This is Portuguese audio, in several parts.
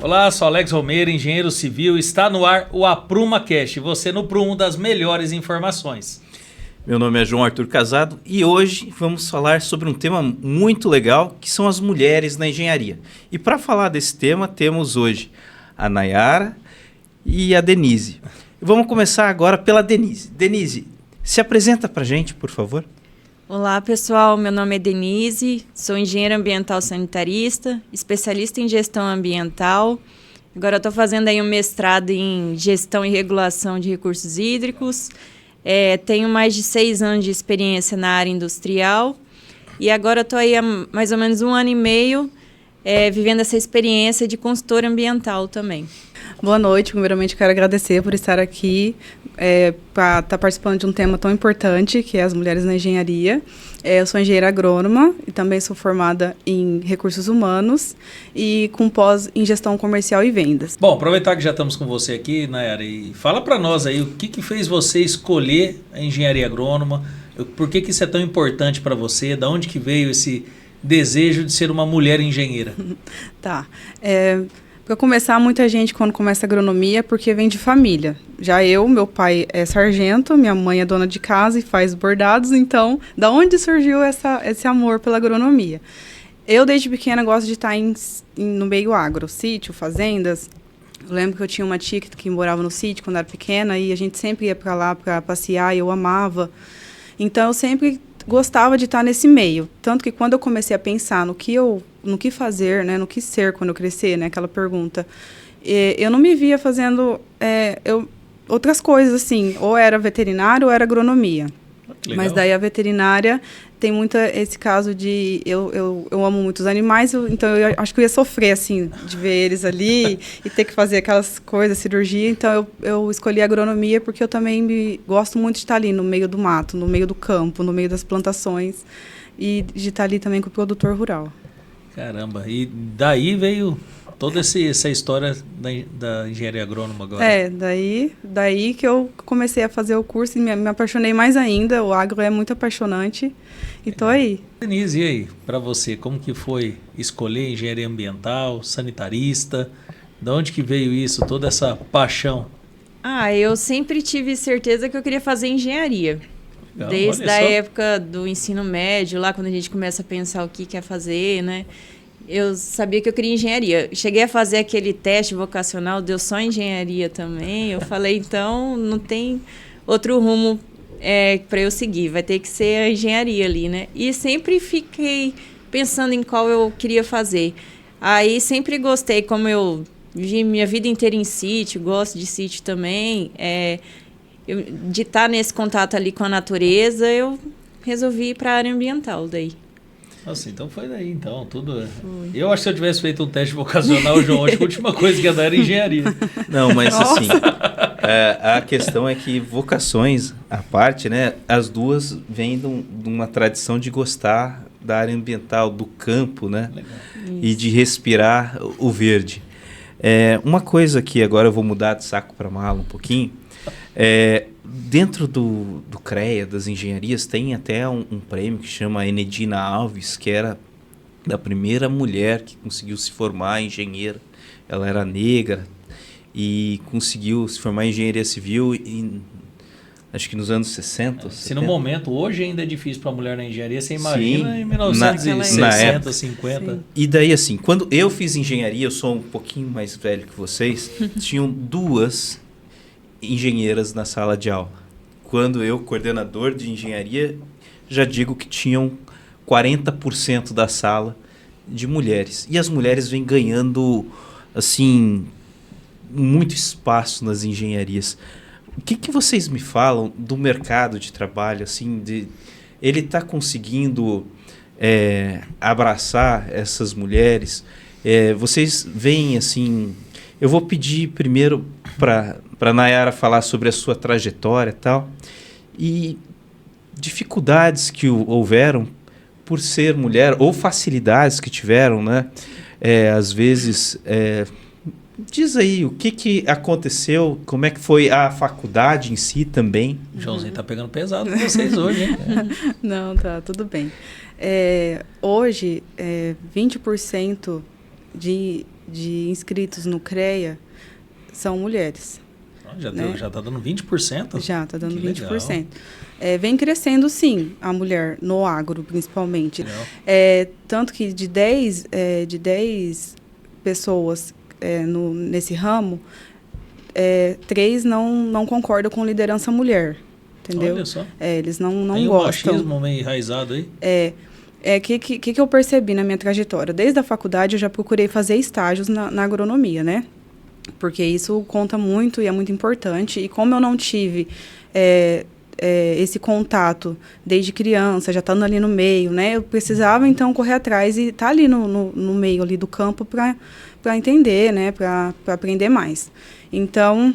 Olá, sou Alex Romero, engenheiro civil. Está no ar o AprumaCast, você no prumo das melhores informações. Meu nome é João Arthur Casado e hoje vamos falar sobre um tema muito legal, que são as mulheres na engenharia. E para falar desse tema, temos hoje a Nayara e a Denise. Vamos começar agora pela Denise. Denise, se apresenta para a gente, por favor. Olá, pessoal. Meu nome é Denise, sou engenheira ambiental sanitarista, especialista em gestão ambiental. Agora eu estou fazendo aí um mestrado em gestão e regulação de recursos hídricos. Tenho mais de 6 anos de experiência na área industrial e agora estou aí há mais ou menos 1 ano e meio vivendo essa experiência de consultora ambiental também. Boa noite, primeiramente quero agradecer por estar aqui para estar participando de um tema tão importante, que é as mulheres na engenharia. Eu sou engenheira agrônoma e também sou formada em recursos humanos e com pós em gestão comercial e vendas. Bom, aproveitar que já estamos com você aqui, Nayara, e fala para nós aí o que fez você escolher a engenharia agrônoma, por que isso é tão importante para você, da onde que veio esse desejo de ser uma mulher engenheira? Tá. Para começar, muita gente quando começa agronomia é porque vem de família. Já meu pai é sargento, minha mãe é dona de casa e faz bordados, então, da onde surgiu esse amor pela agronomia? Eu, desde pequena, gosto de estar no meio agro, sítio, fazendas. Eu lembro que eu tinha uma tia que morava no sítio quando era pequena e a gente sempre ia para lá para passear e eu amava. Então, eu sempre gostava de estar nesse meio. Tanto que quando eu comecei a pensar no que fazer, né, no que ser quando eu crescer, né, aquela pergunta, eu não me via fazendo outras coisas, assim, ou era veterinário ou era agronomia. Legal. Mas daí a veterinária tem muito esse caso de... Eu amo muito os animais, então eu acho que eu ia sofrer, assim, de ver eles ali e ter que fazer aquelas coisas, cirurgia. Então eu escolhi a agronomia porque eu também gosto muito de estar ali no meio do mato, no meio do campo, no meio das plantações e de estar ali também com o produtor rural. Caramba, e daí veio toda essa história da engenharia agrônoma agora. Daí que eu comecei a fazer o curso e me apaixonei mais ainda. O agro é muito apaixonante e tô aí. Denise, e aí, para você, como que foi escolher engenharia ambiental, sanitarista? De onde que veio isso, toda essa paixão? Eu sempre tive certeza que eu queria fazer engenharia. Legal, Desde a época do ensino médio, lá quando a gente começa a pensar o que quer fazer, né? Eu sabia que eu queria engenharia. Cheguei a fazer aquele teste vocacional, deu só engenharia também. Eu falei, então, não tem outro rumo para eu seguir. Vai ter que ser a engenharia ali, né? E sempre fiquei pensando em qual eu queria fazer. Aí sempre gostei, como eu vivi minha vida inteira em sítio, gosto de sítio também, de estar nesse contato ali com a natureza, eu resolvi ir para a área ambiental daí. Nossa, então foi daí, então, tudo... Eu acho que se eu tivesse feito um teste vocacional, João, acho que a última coisa que ia dar era engenharia. Não, mas assim, a questão é que vocações à parte, né, as duas vêm de uma tradição de gostar da área ambiental, do campo, né, e de respirar o verde. Uma coisa que agora eu vou mudar de saco para mala um pouquinho, dentro do CREA, das engenharias, tem até um prêmio que chama Enedina Alves, que era da primeira mulher que conseguiu se formar engenheira. Ela era negra e conseguiu se formar em engenharia civil acho que nos anos 60. Se no momento, hoje ainda é difícil para a mulher na engenharia, você imagina sim, em 1960, 50. Sim. E daí assim, quando eu fiz engenharia, eu sou um pouquinho mais velho que vocês, tinham 2 engenheiras na sala de aula. Quando eu, coordenador de engenharia, já digo que tinham 40% da sala de mulheres. E as mulheres vêm ganhando, assim, muito espaço nas engenharias. O que vocês me falam do mercado de trabalho, assim, ele está conseguindo abraçar essas mulheres? Vocês veem, assim... Eu vou pedir primeiro para a Nayara falar sobre a sua trajetória e tal. E dificuldades que houveram por ser mulher ou facilidades que tiveram, né? Às vezes, diz aí o que aconteceu, como é que foi a faculdade em si também. O Joãozinho tá pegando pesado com vocês hoje, hein? Não, tá, tudo bem. Hoje, 20% de inscritos no CREA são mulheres. Já né? tá dando 20%? Já está dando Que 20%. legal. Vem crescendo, sim, a mulher, no agro, principalmente. Tanto que de 10 pessoas nesse ramo, 3 não concordam com liderança mulher, entendeu? Olha só. Eles não Tem gostam. Tem um machismo meio enraizado aí? Que eu percebi na minha trajetória? Desde a faculdade, eu já procurei fazer estágios na agronomia, né? Porque isso conta muito e é muito importante. E como eu não tive esse contato desde criança, já estando ali no meio, né? Eu precisava, então, correr atrás e estar ali no meio ali do campo para entender, né? Para aprender mais. Então,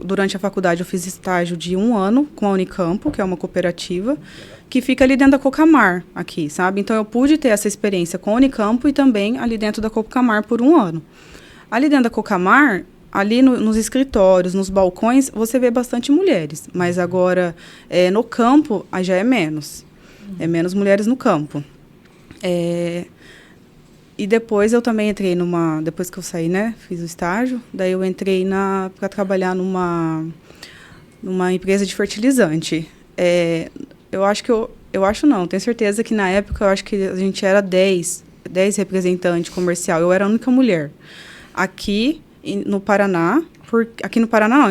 durante a faculdade, eu fiz estágio de 1 ano com a Unicampo, que é uma cooperativa, que fica ali dentro da Cocamar, aqui, sabe? Então, eu pude ter essa experiência com a Unicampo e também ali dentro da Cocamar por 1 ano. Ali dentro da Cocamar, ali nos escritórios, nos balcões, você vê bastante mulheres. Mas agora, no campo, aí já é menos. É menos mulheres no campo. E depois eu também entrei depois que eu saí, né? Fiz o estágio. Daí eu entrei para trabalhar numa empresa de fertilizante. Tenho certeza que na época eu acho que a gente era 10 representantes comercial. Eu era a única mulher. Aqui no Paraná, aqui no Paraná não,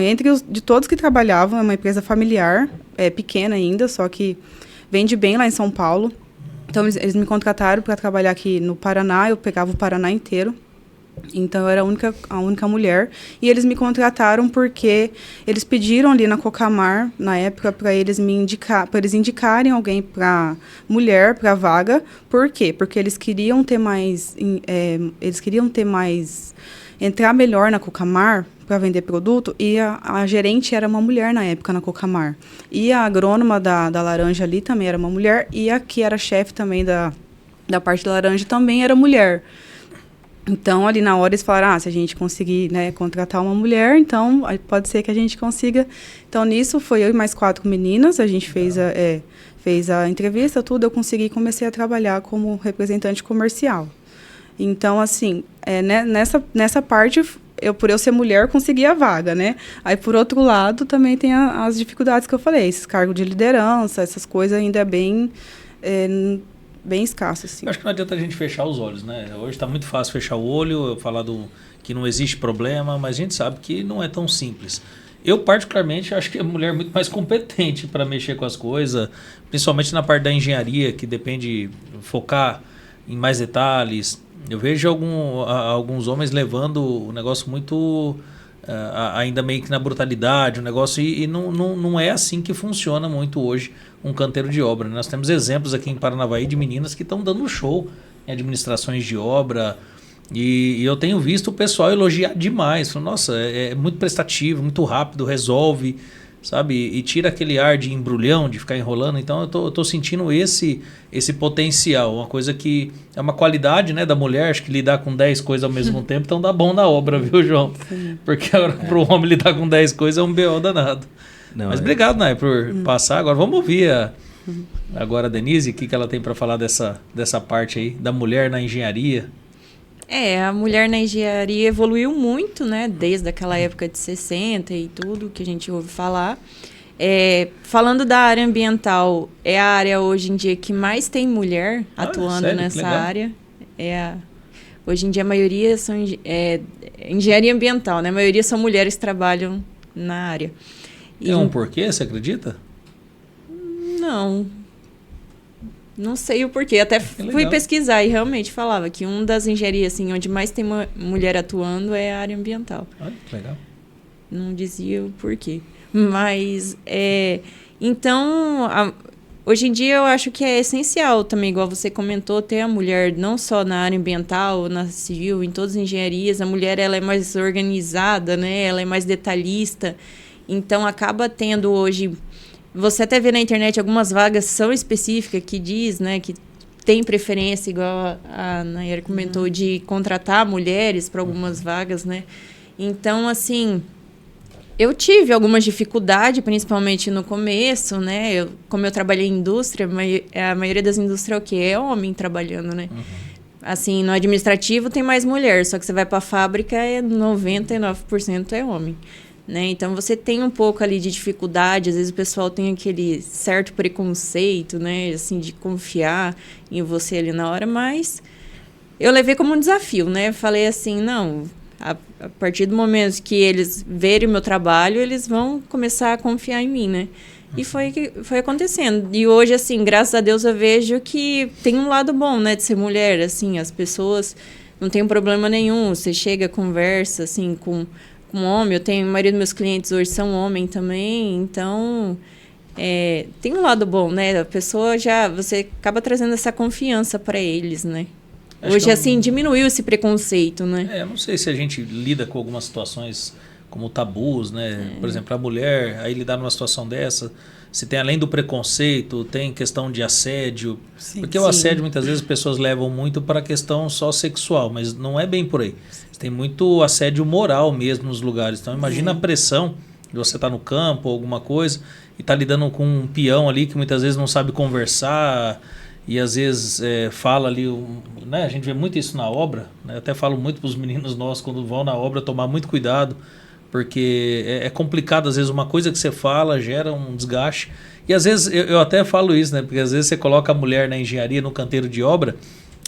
de todos que trabalhavam, é uma empresa familiar, pequena ainda, só que vende bem lá em São Paulo. Então, eles me contrataram para trabalhar aqui no Paraná, eu pegava o Paraná inteiro. Então, eu era a única mulher. E eles me contrataram porque eles pediram ali na Cocamar, na época, para eles indicarem alguém para mulher, para vaga. Por quê? Porque eles queriam ter mais... entrar melhor na Cocamar para vender produto, e a gerente era uma mulher na época na Cocamar. E a agrônoma da laranja ali também era uma mulher, e a que era chefe também da parte da laranja também era mulher. Então, ali na hora, eles falaram, se a gente conseguir, né, contratar uma mulher, então pode ser que a gente consiga. Então, nisso, foi eu e mais 4 meninas, a gente fez a entrevista, tudo, eu consegui e comecei a trabalhar como representante comercial. Então, assim, nessa parte, por eu ser mulher, consegui a vaga, né? Aí, por outro lado, também tem as dificuldades que eu falei, esses cargos de liderança, essas coisas ainda é bem escasso, assim. Eu acho que não adianta a gente fechar os olhos, né? Hoje está muito fácil fechar o olho, eu falar que não existe problema, mas a gente sabe que não é tão simples. Eu, particularmente, acho que a mulher é muito mais competente para mexer com as coisas, principalmente na parte da engenharia, que depende focar em mais detalhes. Eu vejo alguns homens levando o negócio muito, ainda meio que na brutalidade, o negócio, e não é assim que funciona muito hoje um canteiro de obra. Nós temos exemplos aqui em Paranavaí de meninas que estão dando show em administrações de obra, e eu tenho visto o pessoal elogiar demais. Nossa, é muito prestativo, muito rápido, resolve, sabe? E tira aquele ar de embrulhão, de ficar enrolando. Então eu tô sentindo esse potencial, uma coisa que é uma qualidade, né, da mulher, acho que lidar com 10 coisas ao mesmo tempo, então dá bom na obra, viu, João? Sim. Porque agora para o homem lidar com 10 coisas é um BO danado. Não, mas obrigado, Nay, por passar. Agora vamos ouvir agora a Denise, o que ela tem para falar dessa parte aí, da mulher na engenharia. A mulher na engenharia evoluiu muito, né? Desde aquela época de 60 e tudo que a gente ouve falar. Falando da área ambiental, é a área hoje em dia que mais tem mulher atuando nessa área. Hoje em dia a maioria são engenharia ambiental, né? A maioria são mulheres que trabalham na área. Tem um porquê, você acredita? Não sei o porquê. Até fui pesquisar e realmente falava que uma das engenharias assim, onde mais tem uma mulher atuando é a área ambiental. Olha, que legal. Não dizia o porquê. Mas, então, hoje em dia eu acho que é essencial também, igual você comentou, ter a mulher não só na área ambiental, na civil, em todas as engenharias. A mulher ela é mais organizada, né? Ela é mais detalhista. Então, acaba tendo hoje Você até vê na internet algumas vagas são específicas que diz, né, que tem preferência, igual a Nayara comentou, de contratar mulheres para algumas vagas, né? Então, assim, eu tive algumas dificuldades, principalmente no começo, né? Como eu trabalhei em indústria, a maioria das indústrias é o quê? É homem trabalhando, né? Assim, no administrativo tem mais mulher, só que você vai para a fábrica, 99% é homem. Né? Então, você tem um pouco ali de dificuldade, às vezes o pessoal tem aquele certo preconceito, né? Assim, de confiar em você ali na hora, mas eu levei como um desafio, né? Falei assim, não, a partir do momento que eles verem o meu trabalho, eles vão começar a confiar em mim, né? E foi acontecendo. E hoje, assim, graças a Deus, eu vejo que tem um lado bom, né? De ser mulher, assim, as pessoas não tem problema nenhum, você chega, conversa, assim, com um homem, a maioria dos meus clientes hoje são homem também, então tem um lado bom, né? A pessoa você acaba trazendo essa confiança para eles, né? Hoje, assim, diminuiu esse preconceito, né? Eu não sei se a gente lida com algumas situações como tabus, né? Por exemplo, a mulher, aí lidar numa situação dessa, se tem além do preconceito, tem questão de assédio, porque o assédio muitas vezes as pessoas levam muito para a questão só sexual, mas não é bem por aí. Tem muito assédio moral mesmo nos lugares. Então, imagina a pressão de você estar no campo ou alguma coisa e estar lidando com um peão ali que muitas vezes não sabe conversar e às vezes fala ali... né? A gente vê muito isso na obra. Né? Eu até falo muito para os meninos nossos quando vão na obra tomar muito cuidado, porque é complicado. Às vezes uma coisa que você fala gera um desgaste. E às vezes eu até falo isso, né? Porque às vezes você coloca a mulher na engenharia, no canteiro de obra...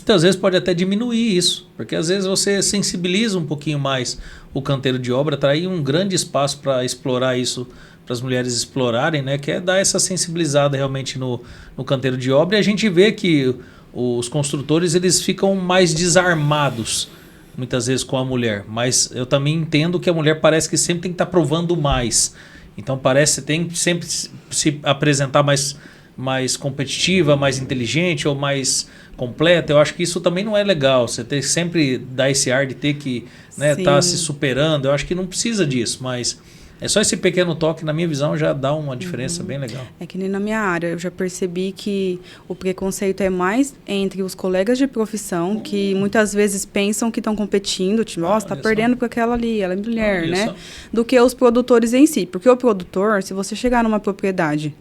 Então, às vezes pode até diminuir isso, porque às vezes você sensibiliza um pouquinho mais o canteiro de obra, traz um grande espaço para explorar isso, para as mulheres explorarem, né? Que é dar essa sensibilizada realmente no canteiro de obra. E a gente vê que os construtores eles ficam mais desarmados, muitas vezes, com a mulher. Mas eu também entendo que a mulher parece que sempre tem que estar provando mais. Então parece que tem que sempre se apresentar mais competitiva, mais inteligente ou mais completa. Eu acho que isso também não é legal. Você tem que sempre dar esse ar de ter que estar se superando. Eu acho que não precisa disso, mas é só esse pequeno toque, na minha visão, já dá uma diferença bem legal. É que nem na minha área, eu já percebi que o preconceito é mais entre os colegas de profissão, que muitas vezes pensam que estão competindo, tipo, nossa, tá perdendo para aquela ali, ela é mulher, né? Do que os produtores em si. Porque o produtor, se você chegar numa propriedade,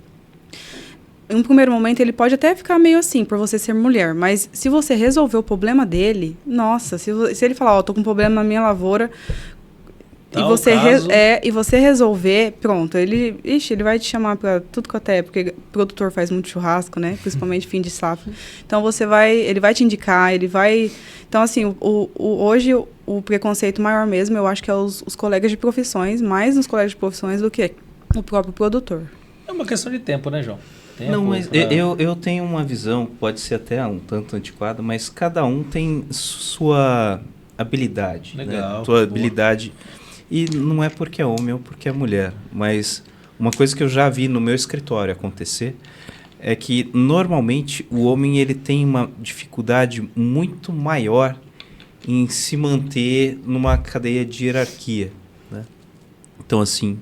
em um primeiro momento, ele pode até ficar meio assim, por você ser mulher. Mas se você resolver o problema dele, nossa, se ele falar, tô com um problema na minha lavoura, e você resolver, pronto, ele vai te chamar para tudo quanto é, porque o produtor faz muito churrasco, né? Principalmente fim de safra. Então, ele vai te indicar, ele vai... Então, assim, hoje, o preconceito maior mesmo, eu acho que é os colegas de profissões, mais nos colegas de profissões do que o próprio produtor. É uma questão de tempo, né, João? Não, mas eu tenho uma visão, pode ser até um tanto antiquada, mas cada um tem sua habilidade. Legal. Né? Sua habilidade. E não é porque é homem ou porque é mulher, mas uma coisa que eu já vi no meu escritório acontecer é que normalmente o homem ele tem uma dificuldade muito maior em se manter numa cadeia de hierarquia. Né? Então, assim...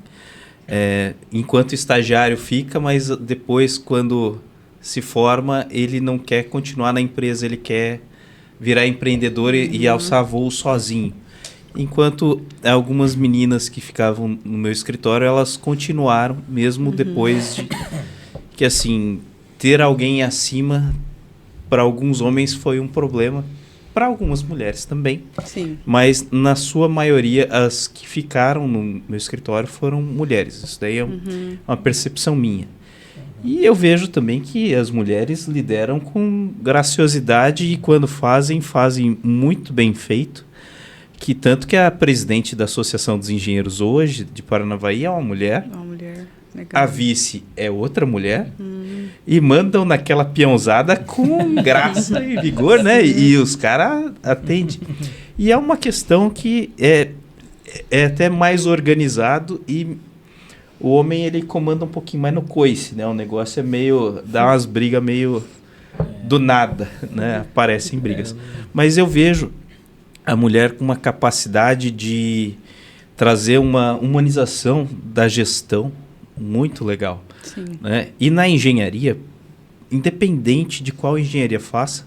enquanto estagiário fica, mas depois quando se forma ele não quer continuar na empresa, ele quer virar empreendedor e alçar voo sozinho. Enquanto algumas meninas que ficavam no meu escritório, elas continuaram mesmo depois de que assim, ter alguém acima para alguns homens foi um problema, para algumas mulheres também. Sim. Mas, na sua maioria, as que ficaram no meu escritório foram mulheres. Isso daí é uma percepção minha. E eu vejo também que as mulheres lideram com graciosidade e, quando fazem muito bem feito. Que tanto que a presidente da Associação dos Engenheiros hoje, de Paranavaí, é uma mulher. Uma mulher. Legal. A vice é outra mulher. E mandam naquela peãozada com graça e vigor, né? E os caras atendem. E é uma questão que é até mais organizado e o homem ele comanda um pouquinho mais no coice, né? O negócio é meio... dá umas brigas meio do nada, né? Aparecem brigas. Mas eu vejo a mulher com uma capacidade de trazer uma humanização da gestão muito legal. Sim. Né? E na engenharia, independente de qual engenharia faça,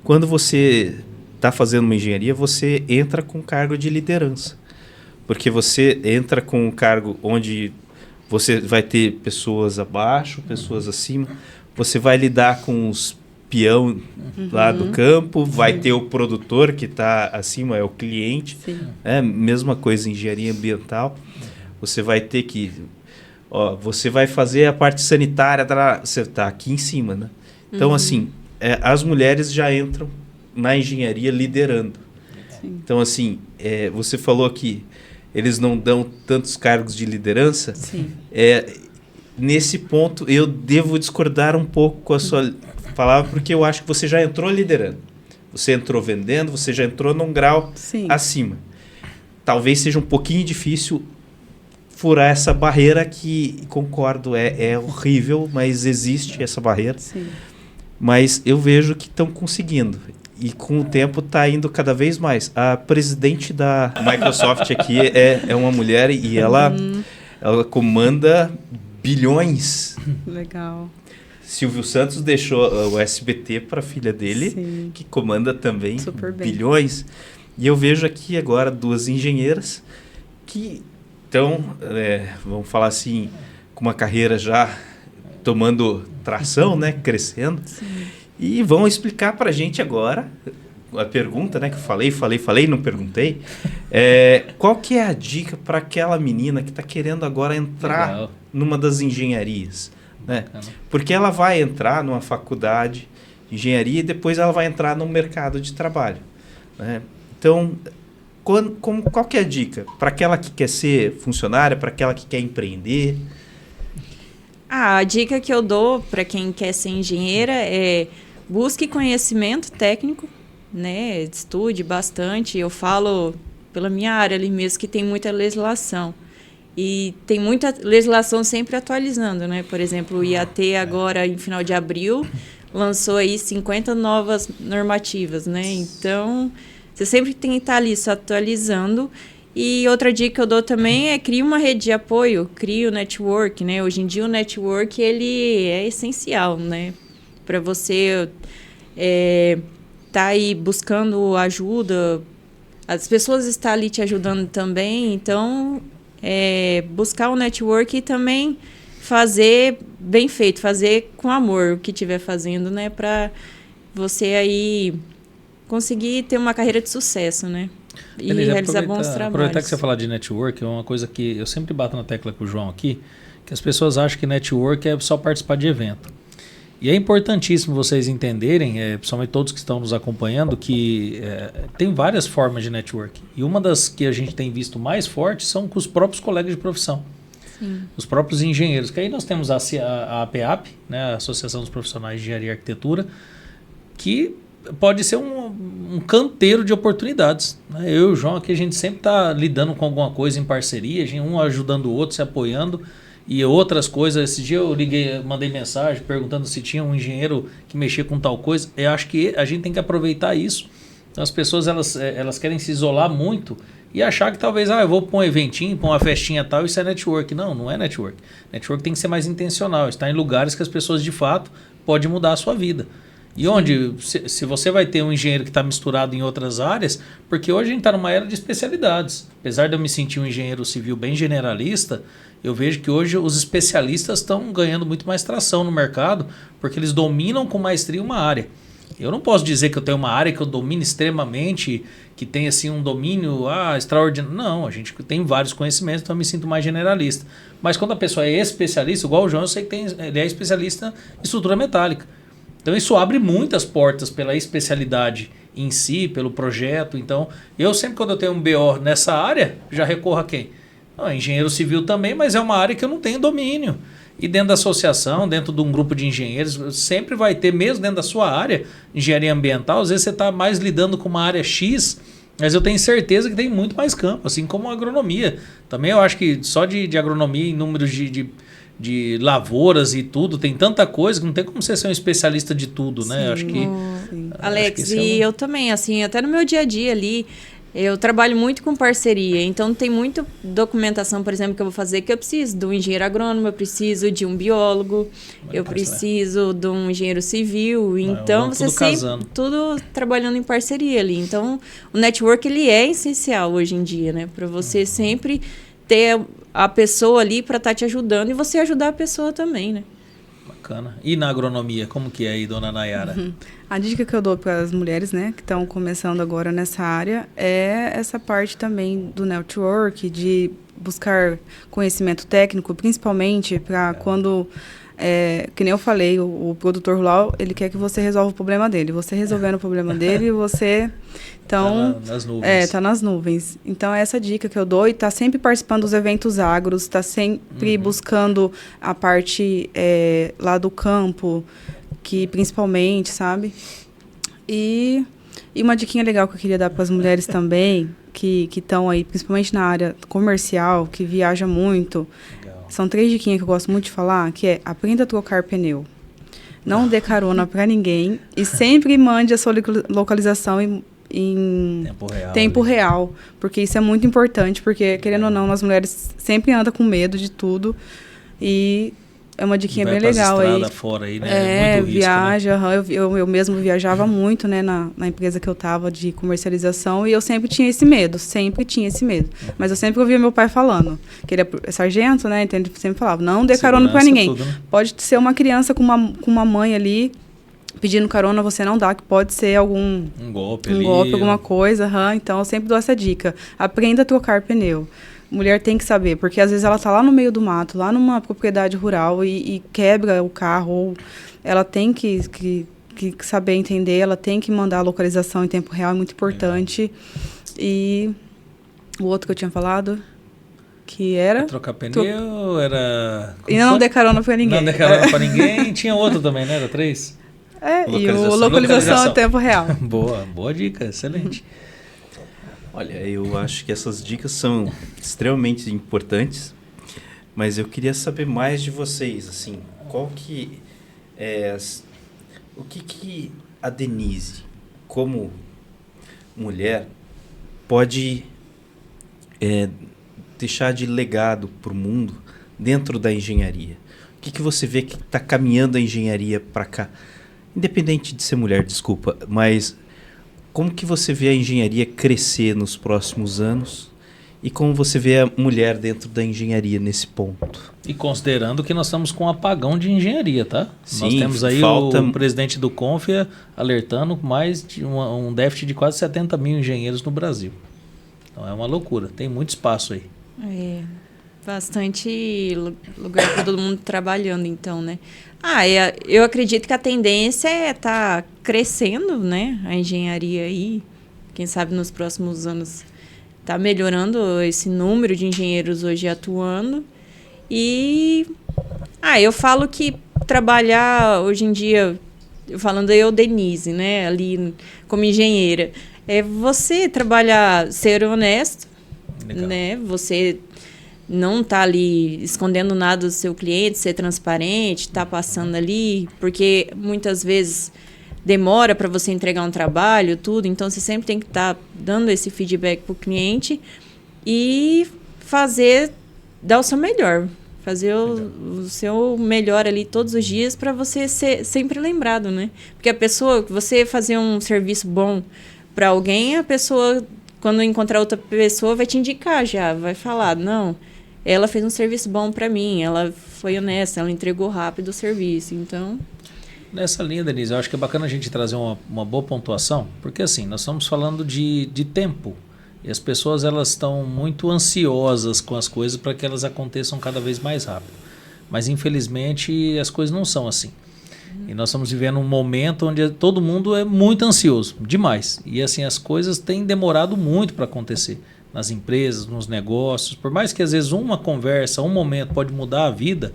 quando você está fazendo uma engenharia, você entra com cargo de liderança. Porque você entra com um cargo onde você vai ter pessoas abaixo, pessoas acima, você vai lidar com os peão lá do campo, vai ter o produtor que está acima, é o cliente. Mesma coisa em engenharia ambiental. Você vai ter que... você vai fazer a parte sanitária, você está aqui em cima, né? Então, assim, as mulheres já entram na engenharia liderando. Sim. Então, assim, você falou que eles não dão tantos cargos de liderança. Sim. Nesse ponto, eu devo discordar um pouco com a sua palavra, porque eu acho que você já entrou liderando. Você entrou vendendo, você já entrou num grau acima. Talvez seja um pouquinho difícil furar essa barreira que, concordo, é horrível, mas existe essa barreira. Sim. Mas eu vejo que estão conseguindo. E com o tempo está indo cada vez mais. A presidente da Microsoft aqui é uma mulher e ela comanda bilhões. Legal. Silvio Santos deixou o SBT para a filha dele, que comanda também bilhões. E eu vejo aqui agora 2 engenheiras que estão, vamos falar assim, com uma carreira já tomando tração, né, crescendo. E vão explicar para a gente agora a pergunta, né, que eu falei, não perguntei. Qual que é a dica para aquela menina que está querendo agora entrar numa das engenharias? Né? Porque ela vai entrar numa faculdade de engenharia e depois ela vai entrar no mercado de trabalho. Né? Então, qual que é a dica? Para aquela que quer ser funcionária, para aquela que quer empreender? A dica que eu dou para quem quer ser engenheira é busque conhecimento técnico, né? Estude bastante. Eu falo pela minha área ali mesmo que tem muita legislação. E tem muita legislação sempre atualizando, né? Por exemplo, o IAT agora, em final de abril, lançou aí 50 novas normativas, né? Então, você sempre tem que estar ali se atualizando. E outra dica que eu dou também é crie uma rede de apoio, crie o network, né? Hoje em dia o network, ele é essencial, né? Para você tá aí buscando ajuda, as pessoas estão ali te ajudando também, então buscar o network e também fazer bem feito, fazer com amor o que estiver fazendo, né? Para você aí conseguir ter uma carreira de sucesso, né? E realizar bons trabalhos. Aproveitar que você falar de network, é uma coisa que eu sempre bato na tecla com o João aqui, que as pessoas acham que network é só participar de evento. E é importantíssimo vocês entenderem, principalmente todos que estão nos acompanhando, que tem várias formas de network. E uma das que a gente tem visto mais forte são com os próprios colegas de profissão. Sim. Os próprios engenheiros. Que aí nós temos a APAP, né, a Associação dos Profissionais de Engenharia e Arquitetura, que pode ser um canteiro de oportunidades. Né? Eu e o João aqui, a gente sempre está lidando com alguma coisa em parceria, um ajudando o outro, se apoiando. E outras coisas, esse dia eu mandei mensagem perguntando se tinha um engenheiro que mexia com tal coisa. Eu acho que a gente tem que aproveitar isso. Então as pessoas elas querem se isolar muito e achar que talvez eu vou para um eventinho, para uma festinha tal, isso é network. Não, não é network. Network tem que ser mais intencional, estar em lugares que as pessoas de fato podem mudar a sua vida. E onde, se você vai ter um engenheiro que está misturado em outras áreas, porque hoje a gente está numa era de especialidades. Apesar de eu me sentir um engenheiro civil bem generalista, eu vejo que hoje os especialistas estão ganhando muito mais tração no mercado, porque eles dominam com maestria uma área. Eu não posso dizer que eu tenho uma área que eu domino extremamente, que tem assim um domínio extraordinário. Não, a gente tem vários conhecimentos, então eu me sinto mais generalista. Mas quando a pessoa é especialista, igual o João, eu sei que ele é especialista em estrutura metálica. Então isso abre muitas portas pela especialidade em si, pelo projeto. Então eu sempre quando eu tenho um BO nessa área, já recorro a quem? Engenheiro civil também, mas é uma área que eu não tenho domínio. E dentro da associação, dentro de um grupo de engenheiros, sempre vai ter, mesmo dentro da sua área, engenharia ambiental, às vezes você está mais lidando com uma área X, mas eu tenho certeza que tem muito mais campo, assim como a agronomia. Também eu acho que só de agronomia em números de lavouras e tudo, tem tanta coisa que não tem como você ser um especialista de tudo, né? Sim, acho que Alex, e eu também, assim, até no meu dia a dia ali, Eu trabalho muito com parceria, então tem muita documentação, por exemplo, que eu vou fazer que eu preciso de um engenheiro agrônomo, eu preciso de um biólogo, eu preciso de um engenheiro civil, então você sempre tudo trabalhando em parceria ali. Então, o network ele é essencial hoje em dia, né, para você sempre ter a pessoa ali para estar te ajudando e você ajudar a pessoa também, né? Bacana. E na agronomia, como que é aí, dona Nayara? A dica que eu dou para as mulheres, né, que estão começando agora nessa área, é essa parte também do network, de buscar conhecimento técnico, principalmente para quando, que nem eu falei, o produtor rural, ele quer que você resolva o problema dele. Você resolvendo o problema dele, você... Então, tá nas nuvens. Tá nas nuvens. Então, é essa dica que eu dou, e tá sempre participando dos eventos agros, tá sempre buscando a parte lá do campo, que principalmente, sabe? E uma diquinha legal que eu queria dar para as mulheres também, que estão aí, principalmente na área comercial, que viaja muito. Legal. São 3 diquinhas que eu gosto muito de falar, que é: aprenda a trocar pneu. Não dê carona para ninguém e sempre mande a sua localização em tempo real, porque isso é muito importante, porque, querendo ou não, as mulheres sempre andam com medo de tudo, e é uma diquinha bem legal aí. Fora aí, né? Muito viaja, risco, né? eu mesmo viajava muito, né, na empresa que eu tava de comercialização, e eu sempre tinha esse medo, mas eu sempre ouvia meu pai falando, que ele é sargento, né, então ele sempre falava: não dê carona para ninguém, tudo, né? Pode ser uma criança com uma mãe ali pedindo carona, você não dá, que pode ser um golpe, alguma coisa. Então eu sempre dou essa dica: aprenda a trocar pneu. Mulher tem que saber, porque às vezes ela tá lá no meio do mato, lá numa propriedade rural, e quebra o carro, ou ela tem que saber entender, ela tem que mandar a localização em tempo real, é muito importante. E o outro que eu tinha falado, que era... Trocar pneu, era... E não dê carona pra ninguém. Não dê carona pra ninguém. Tinha outro também, né? Era 3? E o localização em tempo real. Boa dica, excelente. Olha, eu acho que essas dicas são extremamente importantes, mas eu queria saber mais de vocês, assim, qual que é... O que a Denise, como mulher, pode deixar de legado para o mundo dentro da engenharia? O que você vê que está caminhando a engenharia para cá? Independente de ser mulher, desculpa, mas como que você vê a engenharia crescer nos próximos anos e como você vê a mulher dentro da engenharia nesse ponto? E considerando que nós estamos com um apagão de engenharia, tá? Sim, nós temos aí o presidente do Confia alertando mais de um déficit de quase 70 mil engenheiros no Brasil. Então é uma loucura, tem muito espaço aí. Bastante lugar para todo mundo trabalhando, então, né? Eu acredito que a tendência é estar crescendo, né? A engenharia aí, quem sabe nos próximos anos está melhorando esse número de engenheiros hoje atuando. E eu falo que trabalhar hoje em dia, falando eu, Denise, né? Ali como engenheira, é você trabalhar, ser honesto, né? Você não tá ali escondendo nada do seu cliente, ser transparente, tá passando ali, porque muitas vezes demora para você entregar um trabalho, tudo, então você sempre tem que estar dando esse feedback pro cliente e dar o seu melhor, fazer o seu melhor ali todos os dias para você ser sempre lembrado, né? Porque você fazer um serviço bom para alguém, a pessoa, quando encontrar outra pessoa, vai te indicar já, vai falar: não, ela fez um serviço bom para mim, ela foi honesta, ela entregou rápido o serviço. Então, nessa linha, Denise, eu acho que é bacana a gente trazer uma boa pontuação, porque assim, nós estamos falando de tempo, e as pessoas elas estão muito ansiosas com as coisas para que elas aconteçam cada vez mais rápido. Mas infelizmente as coisas não são assim. E nós estamos vivendo um momento onde todo mundo é muito ansioso, demais. E assim, as coisas têm demorado muito para acontecer. Nas empresas, nos negócios, por mais que às vezes uma conversa, um momento pode mudar a vida,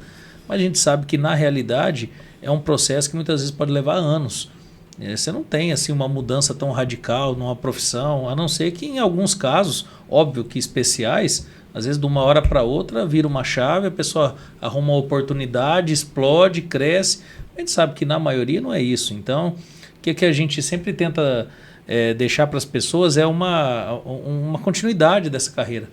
mas a gente sabe que na realidade é um processo que muitas vezes pode levar anos. Você não tem assim uma mudança tão radical numa profissão, a não ser que em alguns casos, óbvio que especiais, às vezes de uma hora para outra vira uma chave, a pessoa arruma uma oportunidade, explode, cresce. A gente sabe que na maioria não é isso. Então, o que a gente sempre tenta deixar para as pessoas é uma continuidade dessa carreira.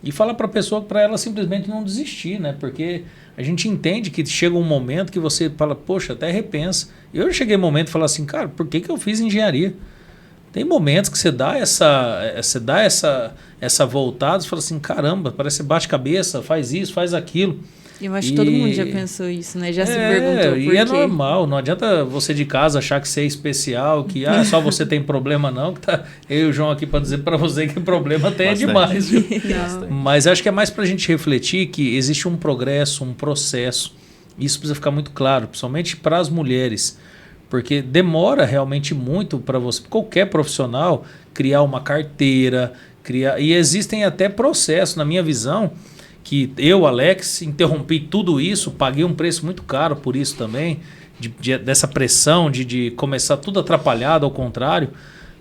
E falar para a pessoa para ela simplesmente não desistir, né? Porque a gente entende que chega um momento que você fala, poxa, até repensa. Eu cheguei um momento e falar assim, cara, por que eu fiz engenharia? Tem momentos que você dá essa voltada, você fala assim, caramba, parece que você bate cabeça, faz isso, faz aquilo. Eu acho que todo mundo já pensou isso, né? Já se perguntou por quê. E é normal, não adianta você de casa achar que você é especial, que só você tem problema não, que tá eu e o João aqui para dizer para você que o problema tem demais. Mas acho que é mais para a gente refletir que existe um progresso, um processo, isso precisa ficar muito claro, principalmente para as mulheres, porque demora realmente muito para você, qualquer profissional, criar uma carteira, e existem até processos, na minha visão, que eu, Alex, interrompi tudo isso, paguei um preço muito caro por isso também, dessa pressão de começar tudo atrapalhado, ao contrário.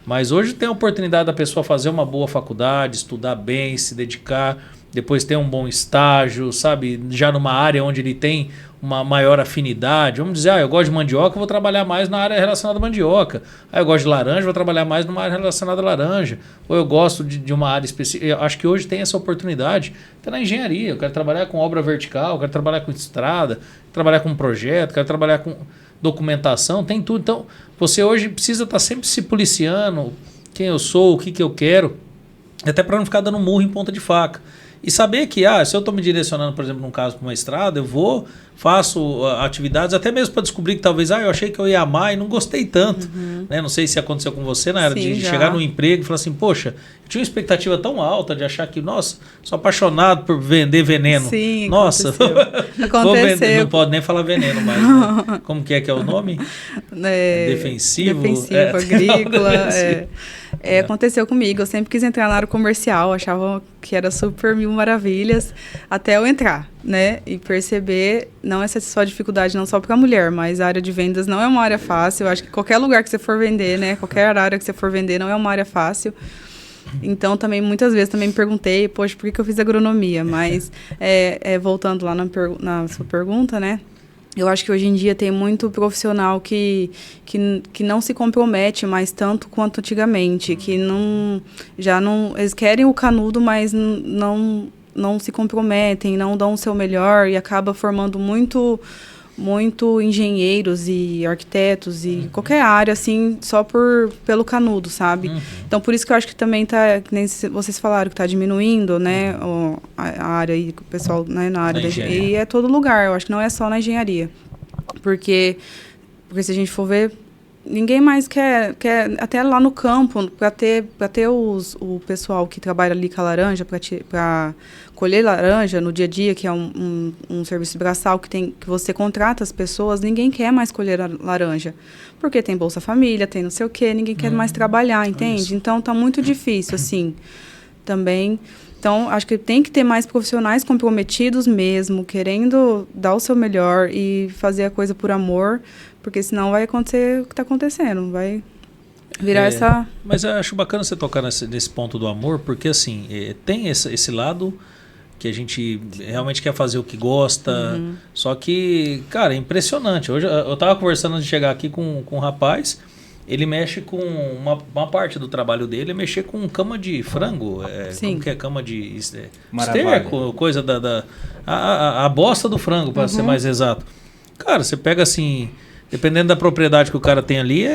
Mas hoje tem a oportunidade da pessoa fazer uma boa faculdade, estudar bem, se dedicar, depois ter um bom estágio, sabe? Já numa área onde ele tem uma maior afinidade. Vamos dizer, eu gosto de mandioca, vou trabalhar mais na área relacionada à mandioca. Eu gosto de laranja, vou trabalhar mais numa área relacionada à laranja. Ou eu gosto de uma área específica. Eu acho que hoje tem essa oportunidade. Até na engenharia, eu quero trabalhar com obra vertical, eu quero trabalhar com estrada, trabalhar com projeto, quero trabalhar com documentação, tem tudo. Então, você hoje precisa estar sempre se policiando, quem eu sou, o que eu quero, até para não ficar dando murro em ponta de faca. E saber que, se eu estou me direcionando, por exemplo, num caso para uma estrada, eu faço atividades, até mesmo para descobrir que talvez, eu achei que eu ia amar e não gostei tanto. Né? Não sei se aconteceu com você na era de chegar no emprego e falar assim, poxa, eu tinha uma expectativa tão alta de achar que, nossa, sou apaixonado por vender veneno. Sim, nossa, aconteceu. Não pode nem falar veneno mais. Né? Como que é o nome? Defensivo. Defensivo, agrícola. Aconteceu comigo, eu sempre quis entrar na área comercial, achava que era super mil maravilhas, até eu entrar, né, e perceber, não é só dificuldade, não só para a mulher, mas a área de vendas não é uma área fácil, eu acho que qualquer lugar que você for vender, né, qualquer área que você for vender não é uma área fácil. Então, também, muitas vezes, também me perguntei, poxa, por que eu fiz agronomia? Mas, voltando lá na sua pergunta, né, eu acho que hoje em dia tem muito profissional que não se compromete mais tanto quanto antigamente, que eles querem o canudo, mas não se comprometem, não dão o seu melhor e acaba formando muito engenheiros e arquitetos e qualquer área, assim, só pelo canudo, sabe? Então, por isso que eu acho que também que nem vocês falaram, que está diminuindo, né, a área aí, o pessoal, né, na área da engenharia. E é todo lugar, eu acho que não é só na engenharia. Porque se a gente for ver, ninguém mais quer até lá no campo, para ter o pessoal que trabalha ali com a laranja, para colher laranja no dia a dia, que é um serviço braçal que você contrata as pessoas, ninguém quer mais colher a laranja. Porque tem Bolsa Família, tem não sei o quê, ninguém quer mais trabalhar, entende? Isso. Então, está muito difícil, assim, também. Então, acho que tem que ter mais profissionais comprometidos mesmo, querendo dar o seu melhor e fazer a coisa por amor, porque senão vai acontecer o que está acontecendo, vai virar essa... Mas eu acho bacana você tocar nesse ponto do amor, porque assim, tem esse lado que a gente realmente quer fazer o que gosta, só que, cara, é impressionante. Hoje eu estava conversando antes de chegar aqui com um rapaz, ele mexe com uma parte do trabalho dele, é mexer com cama de frango, como que é cama de esterco, coisa a bosta do frango, para ser mais exato. Cara, você pega assim, dependendo da propriedade que o cara tem ali,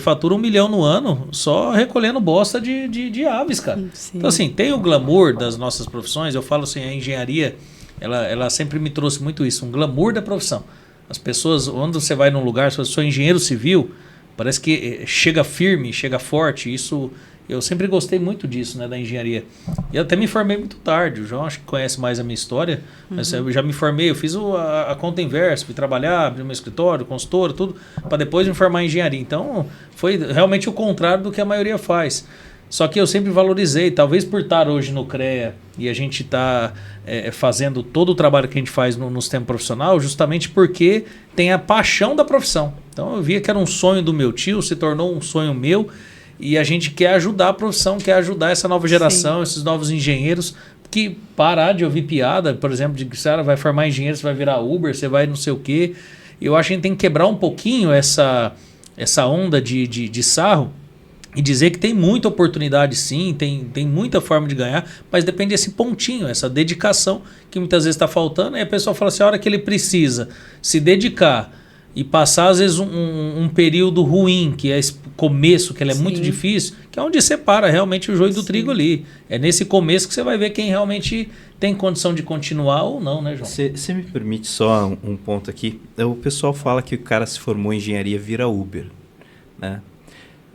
fatura 1 milhão no ano só recolhendo bosta de aves, cara. Sim. Então assim, tem o glamour das nossas profissões, eu falo assim, a engenharia, ela sempre me trouxe muito isso, um glamour da profissão. As pessoas, quando você vai num lugar, se eu sou engenheiro civil, parece que chega firme, chega forte. Isso, eu sempre gostei muito disso, né, da engenharia. E eu até me formei muito tarde. O João acho que conhece mais a minha história. Mas eu já me formei, eu fiz a conta inversa, fui trabalhar, abri meu escritório, consultora, tudo, para depois me formar em engenharia. Então, foi realmente o contrário do que a maioria faz. Só que eu sempre valorizei, talvez por estar hoje no CREA e a gente está fazendo todo o trabalho que a gente faz no sistema profissional, justamente porque tem a paixão da profissão. Então eu via que era um sonho do meu tio, se tornou um sonho meu, e a gente quer ajudar a profissão, quer ajudar essa nova geração, esses novos engenheiros, que parar de ouvir piada, por exemplo, de que você vai formar engenheiro, você vai virar Uber, você vai não sei o quê. Eu acho que a gente tem que quebrar um pouquinho essa onda de sarro E dizer que tem muita oportunidade sim, tem muita forma de ganhar, mas depende desse pontinho, essa dedicação que muitas vezes está faltando. Aí a pessoa fala assim, a hora que ele precisa se dedicar e passar às vezes um período ruim, que é esse começo, que ele é muito difícil, que é onde separa realmente o joio do trigo ali. É nesse começo que você vai ver quem realmente tem condição de continuar ou não, né, João? Você me permite só um ponto aqui? O pessoal fala que o cara se formou em engenharia vira Uber, né?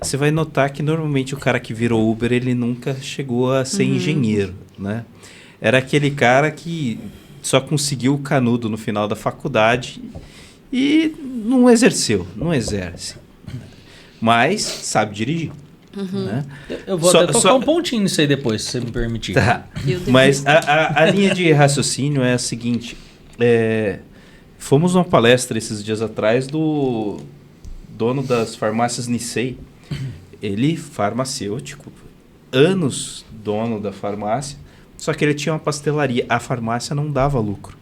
Você vai notar que normalmente o cara que virou Uber, ele nunca chegou a ser engenheiro, né? Era aquele cara que só conseguiu o canudo no final da faculdade e não exerceu, não exerce. Mas sabe dirigir. Né? Eu vou até tocar um pontinho nisso aí depois, se você me permitir. Tá. Mas a linha de raciocínio é a seguinte. Fomos numa palestra esses dias atrás do dono das farmácias Nissei. Ele, farmacêutico, anos dono da farmácia, só que ele tinha uma pastelaria. A farmácia não dava lucro.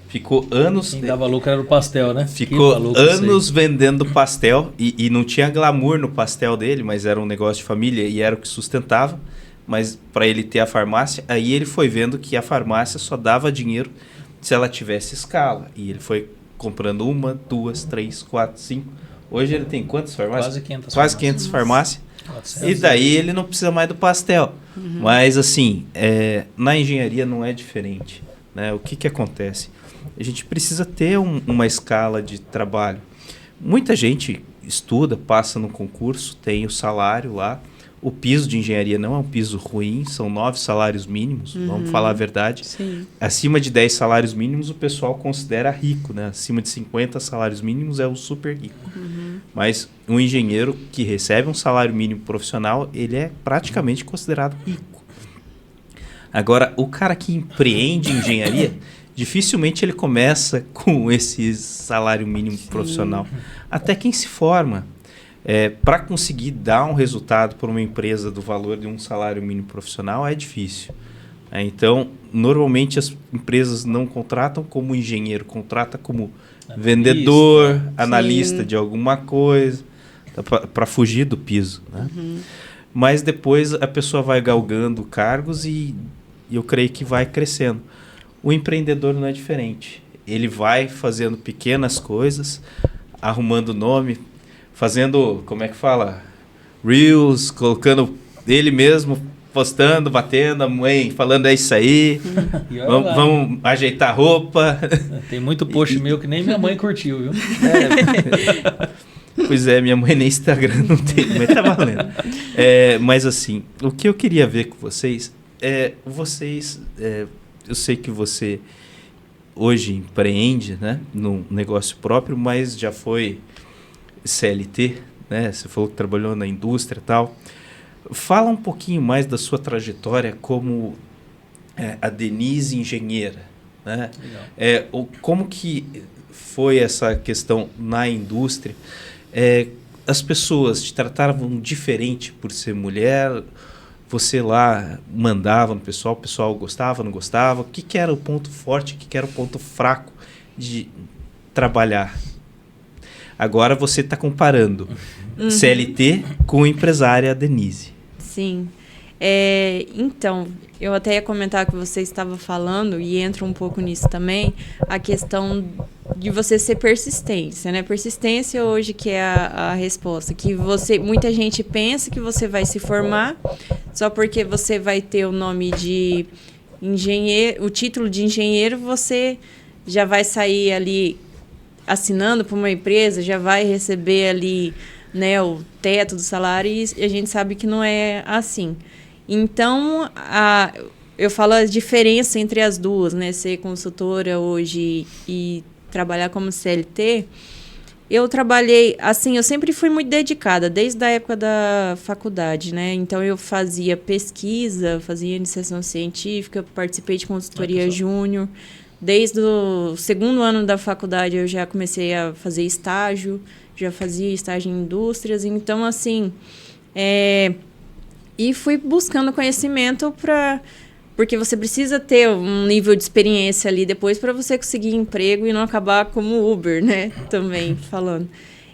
Ficou anos... Quem dava lucro era o pastel, né? Ficou anos vendendo pastel e não tinha glamour no pastel dele, mas era um negócio de família e era o que sustentava. Mas para ele ter a farmácia, aí ele foi vendo que a farmácia só dava dinheiro se ela tivesse escala. E ele foi comprando 1, 2, 3, 4, 5. Hoje ele tem quantas farmácias? Quase 500 farmácias. E daí ele não precisa mais do pastel. Mas assim, na engenharia não é diferente, né? O que acontece? A gente precisa ter uma escala de trabalho. Muita gente estuda, passa no concurso, tem o salário lá. O piso de engenharia não é um piso ruim, são 9 salários mínimos, vamos falar a verdade. Sim. Acima de 10 salários mínimos o pessoal considera rico, né? Acima de 50 salários mínimos é o super rico. Mas um engenheiro que recebe um salário mínimo profissional, ele é praticamente considerado rico. Agora, o cara que empreende engenharia, dificilmente ele começa com esse salário mínimo profissional. Até quem se forma. Para conseguir dar um resultado para uma empresa do valor de um salário mínimo profissional é difícil. Então, normalmente as empresas não contratam como engenheiro, contratam como vendedor, analista de alguma coisa, para fugir do piso. Né? Mas depois a pessoa vai galgando cargos e eu creio que vai crescendo. O empreendedor não é diferente. Ele vai fazendo pequenas coisas, arrumando nome, fazendo, como é que fala? Reels, colocando ele mesmo, postando, batendo, a mãe falando é isso aí, vamos ajeitar a roupa. Tem muito post meu que nem minha mãe curtiu, viu? Pois é, minha mãe nem Instagram não tem, mas tá valendo. Mas assim, o que eu queria ver com vocês eu sei que você hoje empreende, né, num negócio próprio, mas já foi CLT, né? Você falou que trabalhou na indústria e tal. Fala um pouquinho mais da sua trajetória como a Denise engenheira, né? Como que foi essa questão na indústria? As pessoas te tratavam diferente por ser mulher? Você lá mandava no pessoal, o pessoal gostava, não gostava? O que era o ponto forte, o que era o ponto fraco de trabalhar? Agora você está comparando CLT com empresária Denise. Sim. Então, eu até ia comentar que você estava falando, e entra um pouco nisso também, a questão de você ser persistência, né? Persistência hoje que é a resposta. Que muita gente pensa que você vai se formar só porque você vai ter o nome de engenheiro, o título de engenheiro, você já vai sair ali assinando para uma empresa, já vai receber ali, né, o teto do salário, e a gente sabe que não é assim. Então, eu falo a diferença entre as duas, né, ser consultora hoje e trabalhar como CLT. Eu trabalhei, assim, eu sempre fui muito dedicada, desde a época da faculdade, né? Então, eu fazia pesquisa, fazia iniciação científica, participei de consultoria júnior. Desde o segundo ano da faculdade, eu já comecei a fazer estágio, já fazia estágio em indústrias. Então, assim, e fui buscando conhecimento porque você precisa ter um nível de experiência ali depois para você conseguir emprego e não acabar como Uber, né? Também falando.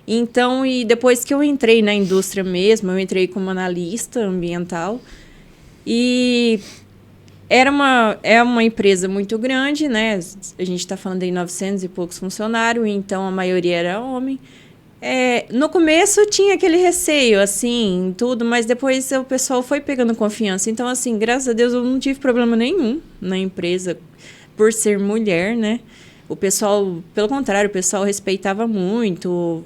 Então, e depois que eu entrei na indústria mesmo, eu entrei como analista ambiental e é uma empresa muito grande, né? A gente está falando de 900 e poucos funcionários, então a maioria era homem. No começo tinha aquele receio, assim, tudo, mas depois o pessoal foi pegando confiança. Então, assim, graças a Deus eu não tive problema nenhum na empresa por ser mulher, né? O pessoal, pelo contrário, o pessoal respeitava muito.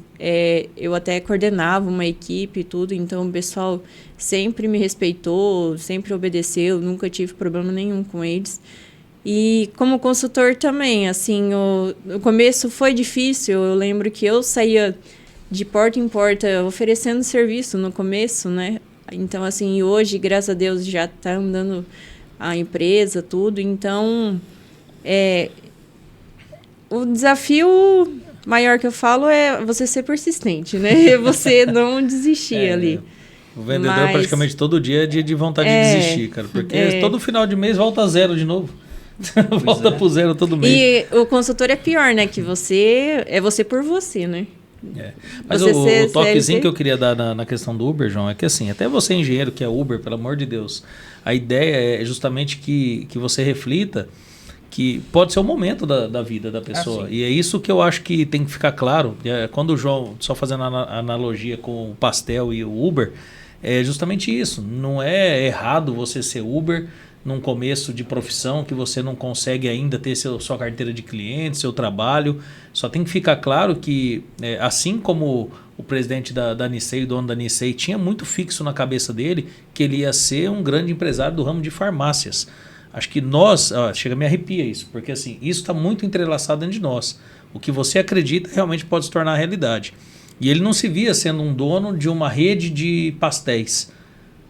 Eu até coordenava uma equipe e tudo, então o pessoal sempre me respeitou, sempre obedeceu, nunca tive problema nenhum com eles. E como consultor também, assim, o começo foi difícil. Eu lembro que eu saía de porta em porta oferecendo serviço no começo, né? Então, assim, hoje, graças a Deus, já está andando a empresa, tudo. Então, o desafio maior que eu falo é você ser persistente, né? Você não desistir ali. O vendedor praticamente todo dia é dia de vontade de desistir, cara. Porque todo final de mês volta a zero de novo. Volta pro zero todo mês. E o consultor é pior, né? Que você por você, né? Mas o toquezinho que eu queria dar na questão do Uber, João, é que assim, até você engenheiro que é Uber, pelo amor de Deus, a ideia é justamente que você reflita que pode ser o momento da vida da pessoa. E é isso que eu acho que tem que ficar claro. Quando o João, só fazendo a analogia com o pastel e o Uber, é justamente isso. Não é errado você ser Uber num começo de profissão que você não consegue ainda ter sua carteira de clientes, seu trabalho. Só tem que ficar claro que, assim como o presidente da Nissei, o dono da Nissei, tinha muito fixo na cabeça dele que ele ia ser um grande empresário do ramo de farmácias. Acho que nós, chega a me arrepia isso, porque assim, isso está muito entrelaçado dentro de nós. O que você acredita realmente pode se tornar realidade. E ele não se via sendo um dono de uma rede de pastéis.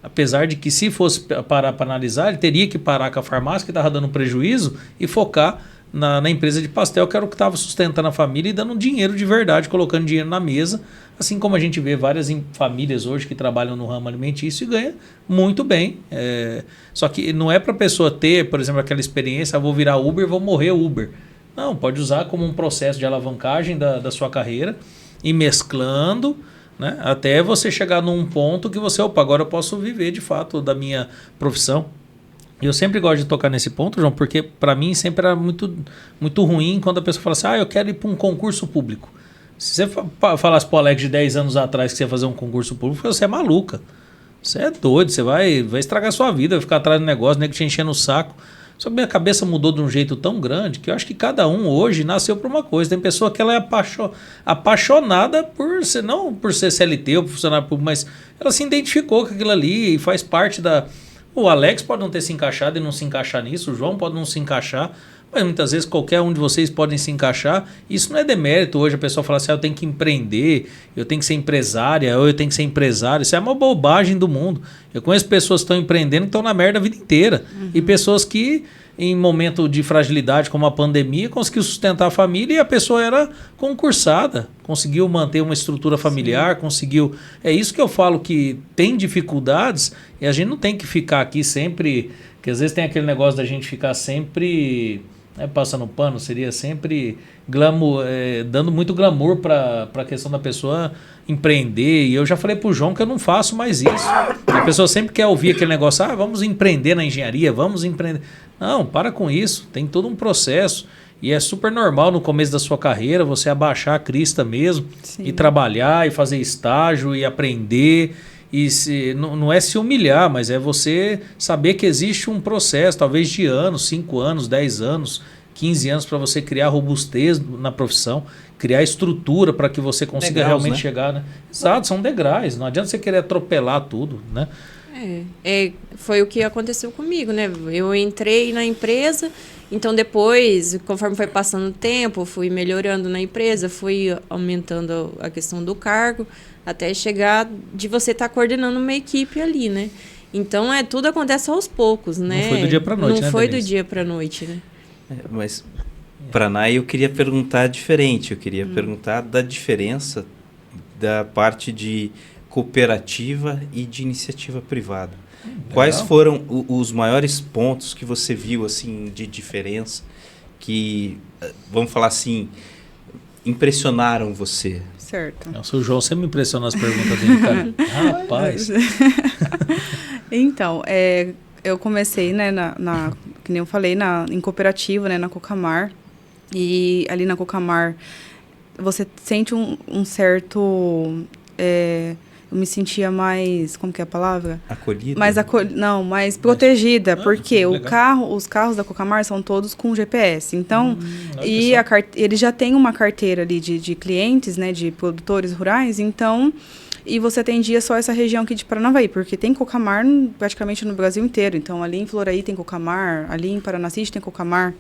Apesar de que, se fosse parar para analisar, ele teria que parar com a farmácia, que estava dando prejuízo, e focar na empresa de pastel, que era o que estava sustentando a família e dando dinheiro de verdade, colocando dinheiro na mesa. Assim como a gente vê várias famílias hoje que trabalham no ramo alimentício e ganha muito bem. Só que não é para a pessoa ter, por exemplo, aquela experiência, vou virar Uber, vou morrer Uber. Não, pode usar como um processo de alavancagem da sua carreira e mesclando, né, até você chegar num ponto que você, agora eu posso viver de fato da minha profissão. E eu sempre gosto de tocar nesse ponto, João, porque para mim sempre era muito, muito ruim quando a pessoa fala assim, eu quero ir para um concurso público. Se você falasse para o Alex de 10 anos atrás que você ia fazer um concurso público, você é maluca. Você é doido, você vai estragar a sua vida, vai ficar atrás do negócio, nem que te enchendo o saco. Só que minha cabeça mudou de um jeito tão grande que eu acho que cada um hoje nasceu por uma coisa. Tem pessoa que ela é apaixonada por ser, não por ser CLT ou funcionário público, mas ela se identificou com aquilo ali e faz parte da... O Alex pode não ter se encaixado e não se encaixar nisso, o João pode não se encaixar, mas muitas vezes qualquer um de vocês podem se encaixar. Isso não é demérito hoje, a pessoa fala assim, eu tenho que empreender, eu tenho que ser empresária, ou eu tenho que ser empresário. Isso é uma bobagem do mundo. Eu conheço pessoas que estão empreendendo que estão na merda a vida inteira. E pessoas que, em momento de fragilidade como a pandemia, conseguiu sustentar a família e a pessoa era concursada, conseguiu manter uma estrutura familiar, conseguiu... É isso que eu falo, que tem dificuldades e a gente não tem que ficar aqui sempre... Porque às vezes tem aquele negócio da gente ficar sempre... passando pano, seria sempre glamour, dando muito glamour para a questão da pessoa empreender. E eu já falei pro João que eu não faço mais isso. A pessoa sempre quer ouvir aquele negócio, vamos empreender na engenharia, vamos empreender. Não, para com isso, tem todo um processo. E é super normal no começo da sua carreira você abaixar a crista mesmo, sim, e trabalhar, e fazer estágio, e aprender. E não é se humilhar, mas é você saber que existe um processo, talvez de anos, 5 anos, 10 anos, 15 anos, para você criar robustez na profissão, criar estrutura para que você consiga realmente chegar. Né? Exato, são degraus. Não adianta você querer atropelar tudo, né? Foi o que aconteceu comigo, né? Eu entrei na empresa, então depois, conforme foi passando o tempo, fui melhorando na empresa, fui aumentando a questão do cargo, até chegar de você estar coordenando uma equipe ali, né? Então, tudo acontece aos poucos, né? Não foi do dia para noite, né, Não foi Denise? do dia para noite, né? Mas para a Nay eu queria perguntar diferente. Eu queria perguntar da diferença da parte de cooperativa e de iniciativa privada. Quais foram os maiores pontos que você viu assim de diferença? Que, vamos falar assim, impressionaram você? Certo. Nossa, o João sempre me impressiona as perguntas dele, cara. Rapaz. Então, eu comecei, né, que nem eu falei, em cooperativa, né, na Cocamar. E ali na Cocamar, você sente um certo... eu me sentia mais... Como que é a palavra? Acolhida? Não, mais protegida, porque legal. os carros da Cocamar são todos com GPS. Então, olha eles já têm uma carteira ali de clientes, né, de produtores rurais, então... E você atendia só essa região aqui de Paranavaí, porque tem Cocamar praticamente no Brasil inteiro. Então, ali em Floraí tem Cocamar, ali em Paranacite tem Cocamar.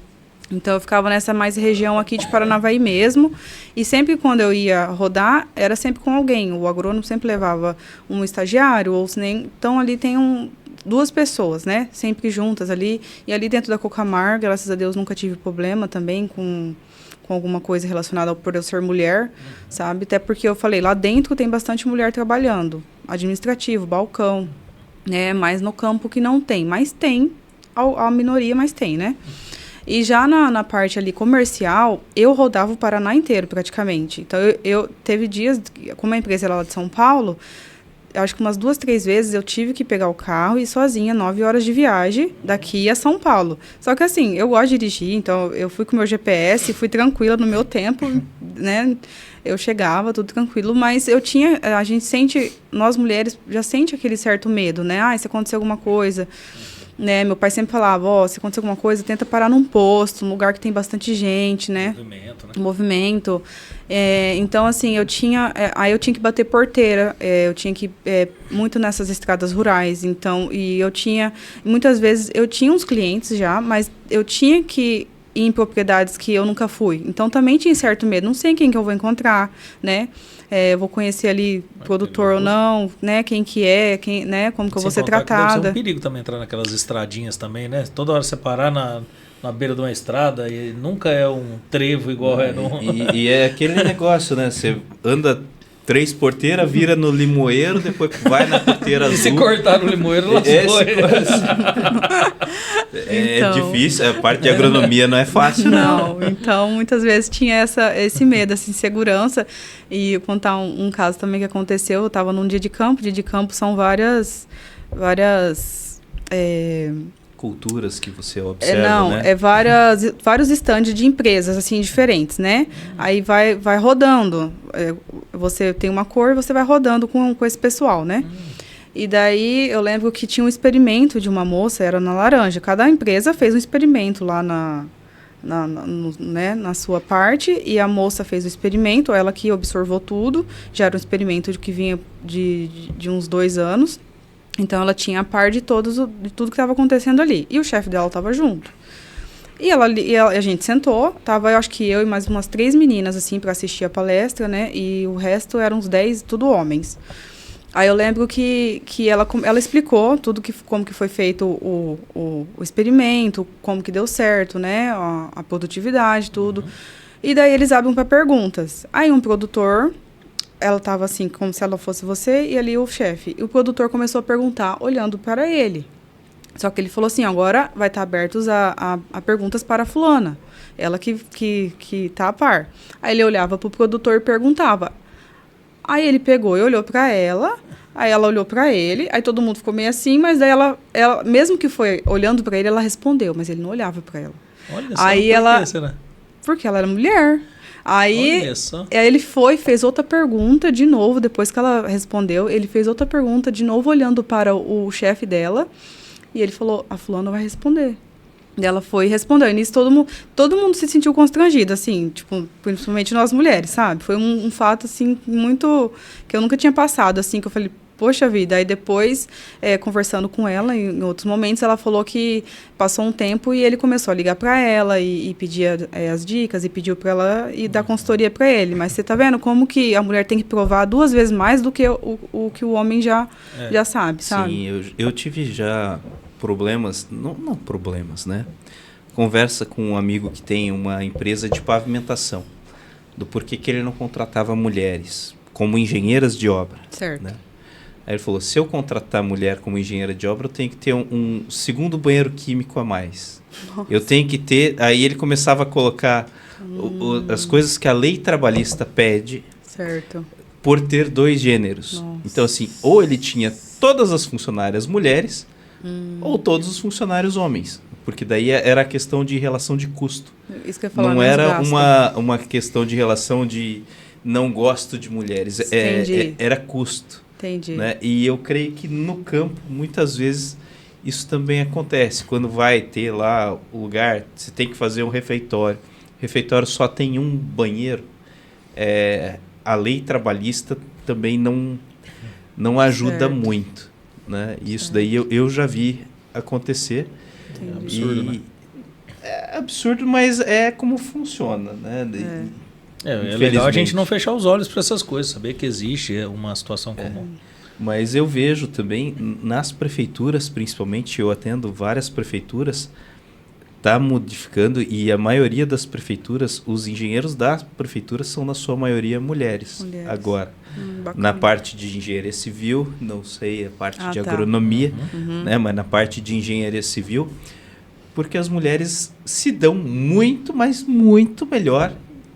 Então, eu ficava nessa mais região aqui de Paranavaí mesmo. E sempre quando eu ia rodar, era sempre com alguém. O agrônomo sempre levava um estagiário, ou se nem... Então, ali tem duas pessoas, né? Sempre juntas ali. E ali dentro da Cocamar, graças a Deus, nunca tive problema também com alguma coisa relacionada por eu ser mulher, sabe? Até porque eu falei, lá dentro tem bastante mulher trabalhando. Administrativo, balcão, né? Mas no campo que não tem. Mas tem, a minoria, mas tem, né? E já na parte ali comercial, eu rodava o Paraná inteiro, praticamente. Então, eu teve dias, como a empresa era lá de São Paulo, eu acho que umas 2, 3 vezes eu tive que pegar o carro e ir sozinha, 9 horas de viagem, daqui a São Paulo. Só que assim, eu gosto de dirigir, então eu fui com o meu GPS, fui tranquila no meu tempo, né? Eu chegava, tudo tranquilo, mas a gente sente, nós mulheres, já sente aquele certo medo, né? Se acontecer alguma coisa... Né? Meu pai sempre falava, se acontecer alguma coisa, tenta parar num posto, num lugar que tem bastante gente, né? Movimento, né? Movimento. Então, assim, aí eu tinha que bater porteira, eu tinha que muito nessas estradas rurais, então, muitas vezes, eu tinha uns clientes já, mas eu tinha que ir em propriedades que eu nunca fui, então também tinha certo medo, não sei quem que eu vou encontrar, né? Eu vou conhecer ali produtor ou não, né? Quem que é, né? Como que eu vou ser tratada. Deve ser um perigo também entrar naquelas estradinhas também, né? Toda hora você parar na beira de uma estrada e nunca é um trevo igual é no... E é aquele negócio, né? Você anda 3 porteiras, vira no limoeiro, depois vai na porteira azul. E se cortar no limoeiro, lascou. É difícil, a parte de agronomia não é fácil. Não, então muitas vezes tinha esse medo, essa insegurança. E eu contar um caso também que aconteceu, eu estava num dia de campo são várias culturas que você observa, né? Vários estandes de empresas, assim, diferentes, né? Aí vai rodando. Você tem uma cor, você vai rodando com esse pessoal, né? E daí, eu lembro que tinha um experimento de uma moça, era na laranja. Cada empresa fez um experimento lá na sua parte, e a moça fez o experimento, ela que observou tudo. Já era um experimento que vinha de uns 2 anos. Então, ela tinha a par de tudo que estava acontecendo ali. E o chefe dela estava junto. E a gente sentou, eu acho que eu e mais umas 3 meninas, assim, para assistir a palestra, né? E o resto eram uns 10, tudo homens. Aí eu lembro que ela explicou como que foi feito o experimento, como que deu certo, né? A produtividade, tudo. E daí eles abrem para perguntas. Aí um produtor... Ela estava assim, como se ela fosse você, e ali o chefe. E o produtor começou a perguntar, olhando para ele. Só que ele falou assim, agora vai estar abertos a perguntas para a fulana. Ela que está a par. Aí ele olhava para o produtor e perguntava. Aí ele pegou e olhou para ela, aí ela olhou para ele, aí todo mundo ficou meio assim, mas daí ela mesmo que foi olhando para ele, ela respondeu, mas ele não olhava para ela. Olha só, aí por que será? Porque ela era mulher. Aí ele fez outra pergunta de novo, depois que ela respondeu, ele fez outra pergunta de novo, olhando para o chefe dela, e ele falou, a fulana vai responder. E ela foi respondendo, e nisso todo mundo se sentiu constrangido, assim, tipo, principalmente nós mulheres, sabe? Foi um fato, assim, muito, que eu nunca tinha passado, assim, que eu falei, poxa vida. Aí depois, conversando com ela, em outros momentos, ela falou que passou um tempo e ele começou a ligar para ela e pedia as dicas e pediu para ela e dar consultoria para ele. Mas você tá vendo como que a mulher tem que provar 2 vezes mais do que o que o homem já sabe, sabe? Sim, eu tive já problemas, não problemas, né? Conversa com um amigo que tem uma empresa de pavimentação, do porquê que ele não contratava mulheres como engenheiras de obra. Certo. Né? Aí ele falou, se eu contratar mulher como engenheira de obra, eu tenho que ter um segundo banheiro químico a mais. Nossa. Eu tenho que ter... Aí ele começava a colocar as coisas que a lei trabalhista pede Certo. por ter 2 gêneros. Nossa. Então, assim, ou ele tinha todas as funcionárias mulheres, ou todos os funcionários homens. Porque daí era a questão de relação de custo. Isso que eu ia falar, Não mais era gasto. uma questão de relação de não gosto de mulheres. Entendi. Era custo. Entendi. Né? E eu creio que no campo, muitas vezes, isso também acontece. Quando vai ter lá o lugar, você tem que fazer um refeitório. O refeitório só tem um banheiro. A lei trabalhista também não ajuda Certo. muito. Né? E isso daí eu já vi acontecer. É absurdo, né? É absurdo, mas é como funciona. Né? É legal a Infelizmente. gente não fechar os olhos para essas coisas, saber que existe uma situação comum. Mas eu vejo também nas prefeituras, principalmente, eu atendo várias prefeituras, está modificando, e a maioria das prefeituras, os engenheiros das prefeituras são na sua maioria mulheres. Agora. Bacana. Na parte de engenharia civil, não sei, a parte de tá. agronomia, né, mas na parte de engenharia civil, porque as mulheres se dão muito, mas muito melhor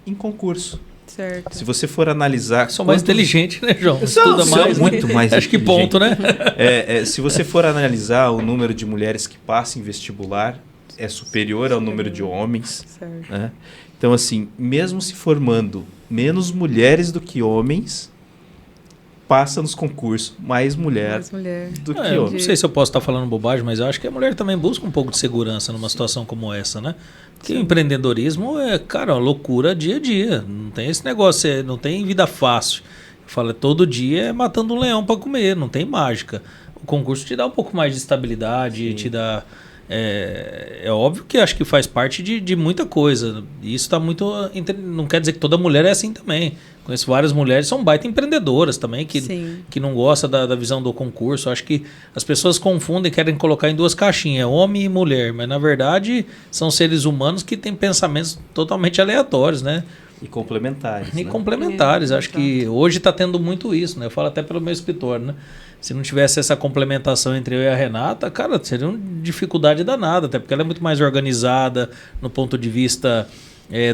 em concurso. Certo. Se você for analisar... São mais quantos- inteligentes, né, João? São Estuda mais. muito mais Acho que ponto, né? Se você for analisar o número de mulheres que passam em vestibular, é superior ao número de homens. Certo. Né? Então, assim, mesmo se formando menos mulheres do que homens, passa nos concursos mais mulher Mais mulher. do que Eu não homem. sei se eu posso estar falando bobagem, mas eu acho que a mulher também busca um pouco de segurança numa situação como essa, né? Porque o empreendedorismo é, cara, uma loucura dia a dia. Não tem esse negócio, não tem vida fácil. Eu falo, todo dia é matando um leão para comer, não tem mágica. O concurso te dá um pouco mais de estabilidade, te dá... É óbvio que acho que faz parte de muita coisa. E isso está muito... Não quer dizer que toda mulher é assim também. Conheço várias mulheres que são baita empreendedoras também, Sim. que não gostam da visão do concurso. Acho que as pessoas confundem, querem colocar em 2 caixinhas, homem e mulher. Mas, na verdade, são seres humanos que têm pensamentos totalmente aleatórios, né? E complementares. E né? complementares. Acho que hoje está tendo muito isso, né? Eu falo até pelo meu escritório, né? Se não tivesse essa complementação entre eu e a Renata, cara, seria uma dificuldade danada, até porque ela é muito mais organizada no ponto de vista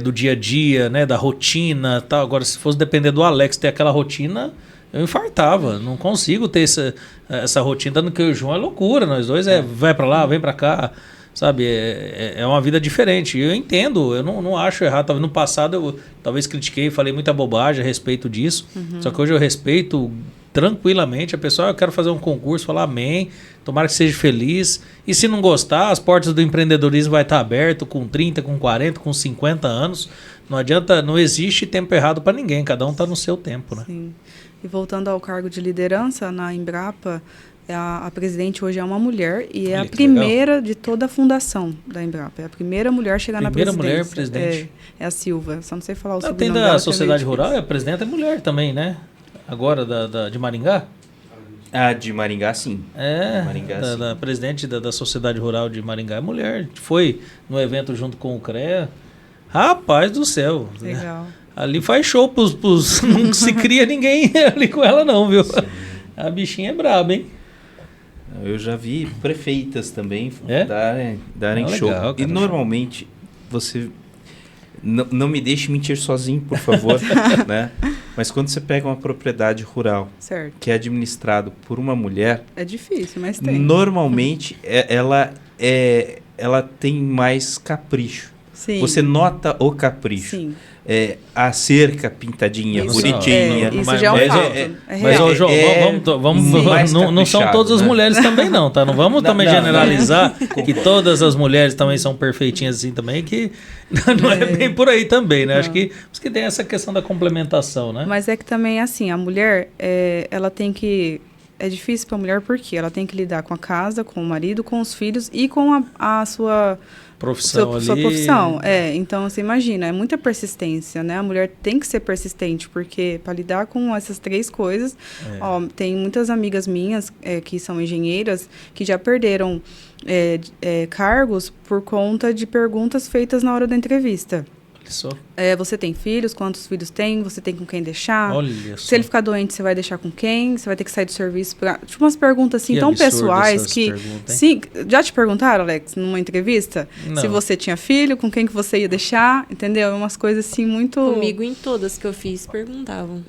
do dia a dia, né? Da rotina, tal. Agora, se fosse depender do Alex ter aquela rotina, eu infartava. Não consigo ter essa rotina, dando que eu e o João é loucura. Nós dois vai para lá, vem para cá. Sabe, é uma vida diferente. Eu entendo, eu não acho errado. Talvez no passado eu talvez critiquei, falei muita bobagem a respeito disso. Só que hoje eu respeito tranquilamente a pessoa. Eu quero fazer um concurso, falar amém, tomara que seja feliz. E se não gostar, as portas do empreendedorismo vai estar abertas com 30, com 40, com 50 anos. Não adianta, não existe tempo errado para ninguém, cada um está no seu tempo, né? Sim. E voltando ao cargo de liderança na Embrapa, a presidente hoje é uma mulher e é Olha a que primeira de toda a fundação da Embrapa. É a primeira mulher a chegar Primeira na mulher presidência. presidente. É a Silva. Só não sei falar o Tem sobrenome da dela, que é meio Sociedade difícil. Rural, a presidenta é mulher também, né? Agora de Maringá? Ah, de Maringá, sim. Maringá, sim. Da presidente da Sociedade Rural de Maringá é mulher. Foi no evento junto com o CREA. Rapaz do céu. Legal. Ali faz show pros não se cria ninguém ali com ela não, viu? Sim. A bichinha é braba, hein? Eu já vi prefeitas também darem legal, show. cara. E normalmente você... Não me deixe mentir sozinho, por favor. Né? Mas quando você pega uma propriedade rural Certo. que é administrado por uma mulher, É difícil, mas tem. normalmente ela tem mais capricho. Sim. Você nota o capricho. Sim. A cerca pintadinha, Isso, bonitinha. isso já é um mas fato. Mas, ô, João, mais não são caprichado, todas as né? mulheres também não, tá? Não vamos também não. generalizar que todas as mulheres também são perfeitinhas assim também, que não é bem por aí também, né? Não. Acho que por isso que tem essa questão da complementação, né? Mas é que também, assim, a mulher, ela tem que... É difícil para a mulher porque ela tem que lidar com a casa, com o marido, com os filhos e com a sua... Profissão sua ali. profissão, então você imagina, é muita persistência, né? A mulher tem que ser persistente, porque para lidar com essas 3 coisas, tem muitas amigas minhas que são engenheiras que já perderam cargos por conta de perguntas feitas na hora da entrevista. só. Você tem filhos? Quantos filhos tem? Você tem com quem deixar? Olha só. Se ele ficar doente, você vai deixar com quem? Você vai ter que sair do serviço pra... Tipo, umas perguntas assim Que tão absurdo pessoais essas que... perguntas, hein? Sim, já te perguntaram, Alex, numa entrevista? Não. Se você tinha filho, com quem que você ia deixar, entendeu? Umas coisas assim muito... Comigo em todas que eu fiz perguntavam.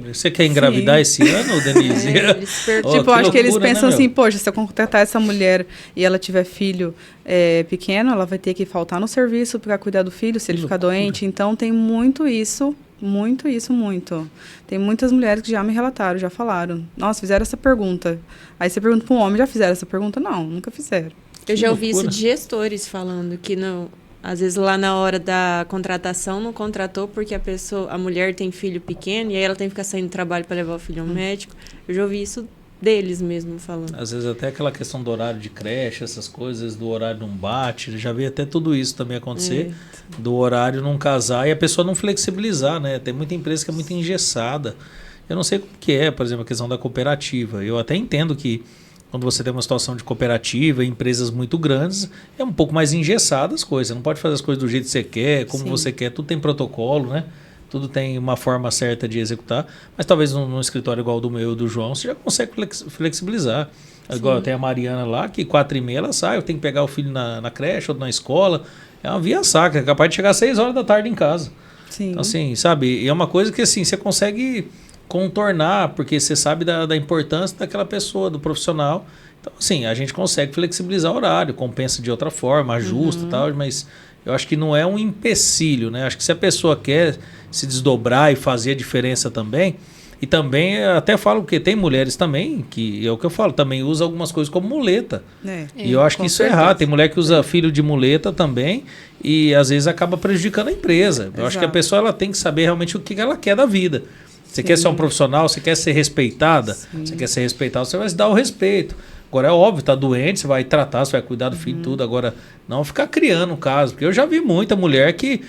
Você quer engravidar Sim. esse ano, Denise? Eles perguntam. Tipo, acho que eles loucura, pensam né, assim, meu? poxa, se eu contratar essa mulher e ela tiver filho pequeno, ela vai ter que faltar no serviço para cuidar do filho, se ele ficar doente. Então, tem muito isso. Muito isso, muito. Tem muitas mulheres que já me relataram, já falaram. Nossa, fizeram essa pergunta. Aí você pergunta para um homem, já fizeram essa pergunta? Não, nunca fizeram. Eu já ouvi isso loucura. de gestores falando que não, às vezes lá na hora da contratação não contratou porque a mulher tem filho pequeno e aí ela tem que ficar saindo do trabalho para levar o filho ao médico. Eu já ouvi isso deles mesmo falando. Às vezes até aquela questão do horário de creche, essas coisas, do horário não bate, já vi até tudo isso também acontecer, do horário não casar e a pessoa não flexibilizar, né? Tem muita empresa que é muito engessada. Eu não sei como que é, por exemplo, a questão da cooperativa. Eu até entendo que quando você tem uma situação de cooperativa, empresas muito grandes, é um pouco mais engessada as coisas. Você não pode fazer as coisas do jeito que você quer, como Sim. você quer. Tudo tem protocolo, né? Tudo tem uma forma certa de executar. Mas talvez num escritório igual do meu e do João, você já consegue flexibilizar. Igual tem a Mariana lá, que 4h30 ela sai, eu tenho que pegar o filho na creche ou na escola. É uma via sacra, é capaz de chegar às 6 horas da tarde em casa. Sim. Então, assim, sabe? E é uma coisa que assim, você consegue contornar, porque você sabe da importância daquela pessoa, do profissional. Então, assim, a gente consegue flexibilizar o horário, compensa de outra forma, ajusta e tal, mas eu acho que não é um empecilho, né? Acho que se a pessoa quer se desdobrar e fazer a diferença também, e também eu até falo que tem mulheres também, que é o que eu falo, também usa algumas coisas como muleta. E eu acho que com isso é certeza. errado. Tem mulher que usa filho de muleta também e às vezes acaba prejudicando a empresa. Eu acho que a Exato. pessoa ela tem que saber realmente o que ela quer da vida. Você quer ser um profissional, você quer ser respeitada, você quer ser respeitado, você vai se dar o respeito. Agora é óbvio, tá doente, você vai tratar, você vai cuidar do filho e tudo. Agora, não ficar criando um caso. Porque eu já vi muita mulher que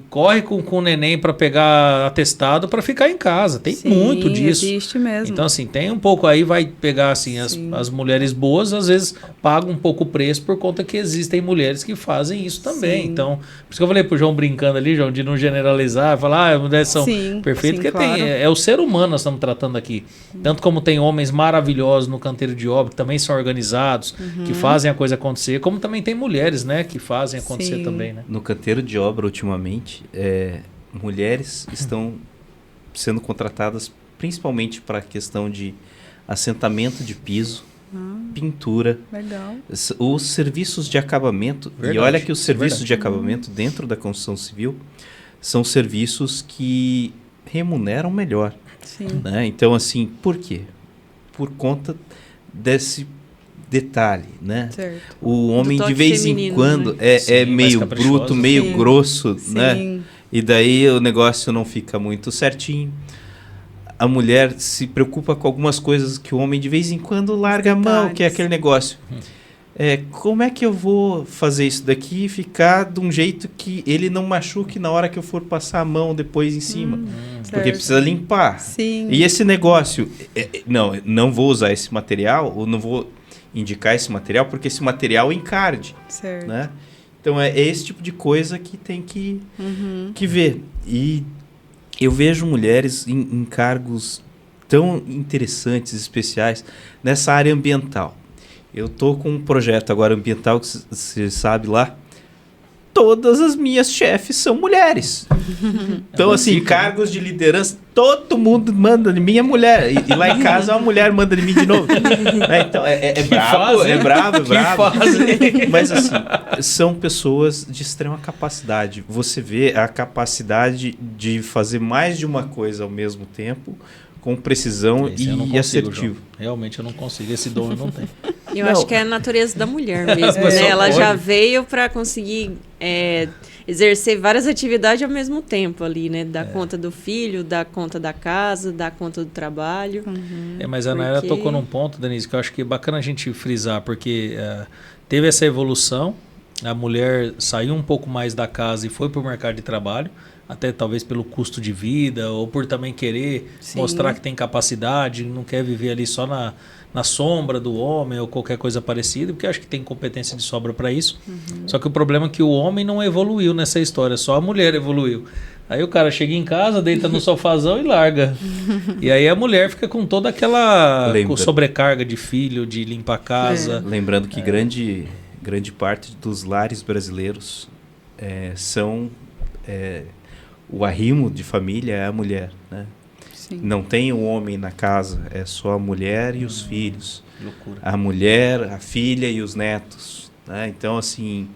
corre com o neném para pegar atestado para ficar em casa. Tem Sim, muito disso. existe mesmo. Então, assim, tem um pouco aí, vai pegar assim, as mulheres boas, às vezes pagam um pouco o preço por conta que existem mulheres que fazem isso também. Sim. Então, por isso que eu falei pro João brincando ali, João, de não generalizar, falar, as mulheres são Sim, perfeitas, sim, porque claro. é o ser humano que nós estamos tratando aqui. Tanto como tem homens maravilhosos no canteiro de obra, que também são organizados, que fazem a coisa acontecer, como também tem mulheres, né, que fazem acontecer Sim. também, né? No canteiro de obra, ultimamente, mulheres estão sendo contratadas principalmente para a questão de assentamento de piso, pintura, Legal. os serviços de acabamento. Verdade, E olha que os isso é serviços verdade. de acabamento dentro da construção civil são serviços que remuneram melhor. Sim. Né? Então, assim, por quê? Por conta desse detalhe, né? Certo. O homem de toque vez em feminino, quando né? é Sim, mais meio caprichoso. bruto, meio Sim. grosso, né? Sim. E daí o negócio não fica muito certinho. A mulher se preocupa com algumas coisas que o homem de vez em quando larga a mão, detalhes. que é aquele negócio. Como é que eu vou fazer isso daqui e ficar de um jeito que ele não machuque na hora que eu for passar a mão depois em cima? Porque Certo. precisa limpar. Sim. E esse negócio, não vou usar esse material, ou não vou indicar esse material, porque esse material encarde, Certo. né? Então é esse tipo de coisa que tem que ver. E eu vejo mulheres em cargos tão interessantes, especiais, nessa área ambiental. Eu tô com um projeto agora ambiental, que você sabe lá, todas as minhas chefes são mulheres. Então, assim, cargos de liderança, todo mundo manda de mim, é mulher. E lá em casa, uma mulher manda de mim de novo. Então, é brabo, fase, é hein? brabo, Que brabo. fase. Mas, assim, são pessoas de extrema capacidade. Você vê a capacidade de fazer mais de uma coisa ao mesmo tempo, com precisão Esse eu não e consigo, assertivo. João. Realmente eu não consigo, esse dom eu não tenho. Eu Não. acho que é a natureza da mulher mesmo, Mas né? só Ela pode. já veio para conseguir exercer várias atividades ao mesmo tempo ali, né? Dar conta do filho, dar conta da casa, dar conta do trabalho. Mas a Nayara Porque- tocou num ponto, Denise, que eu acho que é bacana a gente frisar, porque teve essa evolução, a mulher saiu um pouco mais da casa e foi para o mercado de trabalho. até talvez pelo custo de vida, ou por também querer mostrar que tem capacidade, não quer viver ali só na sombra do homem ou qualquer coisa parecida, porque acho que tem competência de sobra para isso. Só que o problema é que o homem não evoluiu nessa história, só a mulher evoluiu. Aí o cara chega em casa, deita no sofazão e larga. E aí a mulher fica com toda aquela sobrecarga de filho, de limpar a casa. Lembrando que grande parte dos lares brasileiros são... o arrimo de família é a mulher, né? Sim. Não tem o homem na casa, é só a mulher e os filhos. Loucura. A mulher, a filha e os netos, né? Então, assim,